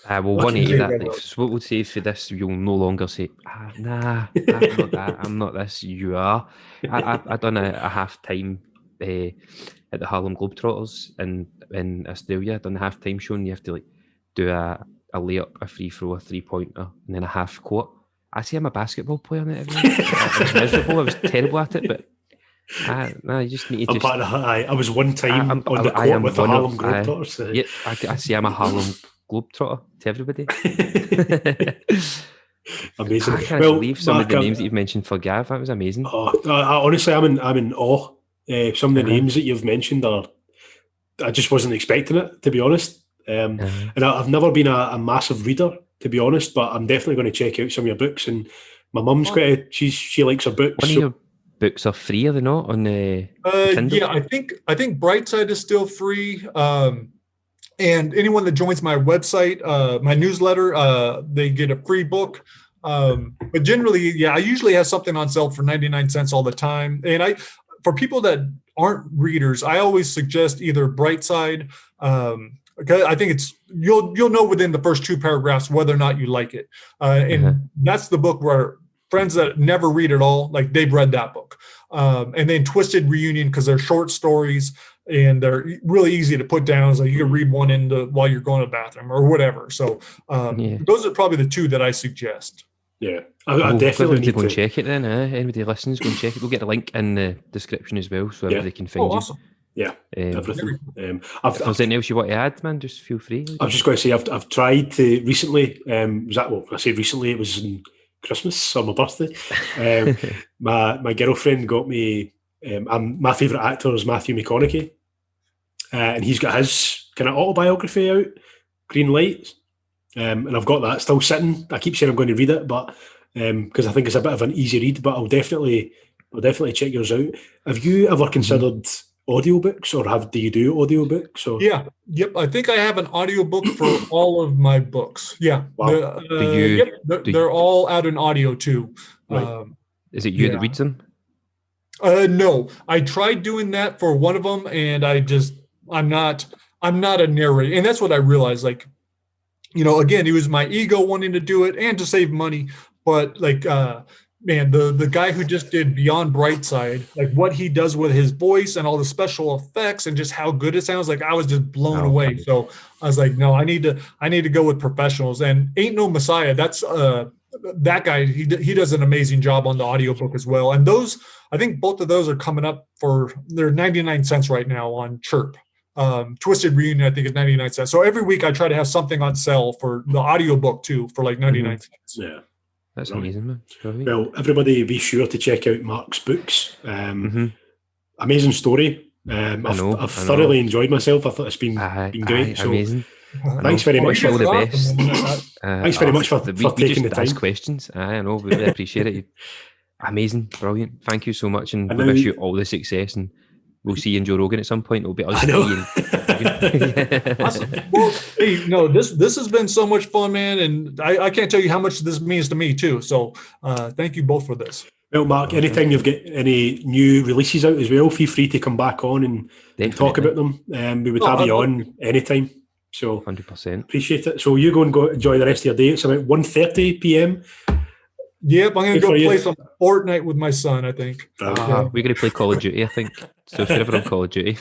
Well, 180 that. So what we'll say for this, you'll no longer say, nah, I'm not that. I'm not this. You are. I done a half-time at the Harlem Globetrotters in Australia. I done a half-time show, and you have to like do a layup, a free throw, a three-pointer, and then a half court. I say I'm a basketball player now. I was miserable. I was terrible at it, but you just need to. I was one time on the court with the Harlem Globetrotters. Yeah, I say I'm a Harlem Globetrotter to everybody. Amazing. I can't believe some of the names that you've mentioned for Gav. That was amazing. Honestly, I'm in awe. Some of the names that you've mentioned I just wasn't expecting it, to be honest. And I've never been a massive reader, to be honest, but I'm definitely going to check out some of your books. And my mum's she likes her books. One of your books are free, are they not? On Kindle? Yeah, I think Brightside is still free. And anyone that joins my website, my newsletter, they get a free book. But generally, I usually have something on sale for 99 cents all the time. And for people that aren't readers, I always suggest either Brightside. Okay, I think you'll know within the first 2 paragraphs whether or not you like it. And that's the book where friends that never read at all, like they've read that book. And then Twisted Reunion, because they're short stories and they're really easy to put down. So you can read one while you're going to the bathroom or whatever. So those are probably the 2 that I suggest. Yeah, I definitely need to go and check it then. Anybody listens, go and check it. We'll get a link in the description as well, so everybody can find you. Awesome. Yeah, everything. If there's anything else you want to add, man, just feel free. I was just going to say I've tried to recently. I say recently? It was in Christmas or my birthday. My girlfriend got me. My favourite actor is Matthew McConaughey, and he's got his kind of autobiography out, Green Light, and I've got that still sitting. I keep saying I'm going to read it, but because I think it's a bit of an easy read, but I'll definitely check yours out. Have you ever considered audiobooks, or do you do audiobooks? Or? Yeah, yep. I think I have an audiobook for all of my books. Yeah, wow. They're all out in audio too. Right. Is it you that reads them? No, I tried doing that for one of them, and I'm not a narrator, and that's what I realized. Like, again, it was my ego wanting to do it and to save money, but like. Man, the guy who just did Beyond Brightside, like what he does with his voice and all the special effects and just how good it sounds, like I was just blown away. So I was like, no, I need to go with professionals. And Ain't No Messiah, that's that guy, he does an amazing job on the audiobook as well. And I think both of those are coming up they're 99 cents right now on Chirp. Twisted Reunion, I think, is 99 cents. So every week I try to have something on sale for the audiobook too, for like 99 cents. Yeah. That's amazing, man. Well, everybody be sure to check out Mark's books. Amazing story. I've thoroughly enjoyed myself. I thought it's been great. So amazing. Thanks very much for the best. Thanks very much for taking the time. Ask questions. I know, we really appreciate it. Amazing, brilliant. Thank you so much, and we wish you all the success. And we'll see you in Joe Rogan at some point. It'll be us. I know. Awesome. Well, hey, this has been so much fun, man, and I can't tell you how much this means to me too. So, thank you both for this. Well, Mark, anytime you've got any new releases out as well, feel free to come back on and talk about them. We would have you on anytime. So, 100%. Appreciate it. So, you go enjoy the rest of your day. It's about 1:30 p.m. Yep, I'm going to go play some Fortnite with my son, I think. We're going to play Call of Duty, I think. So if you're ever on Call of Duty.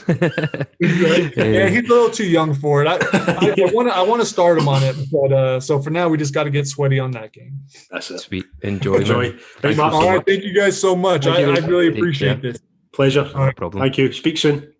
Yeah, he's a little too young for it. I want to start him on it, but so for now, we just got to get sweaty on that game. That's it. Sweet. Enjoy. Thanks, All right, thank you guys so much. I really appreciate this. Pleasure. No problem. Thank you. Speak soon.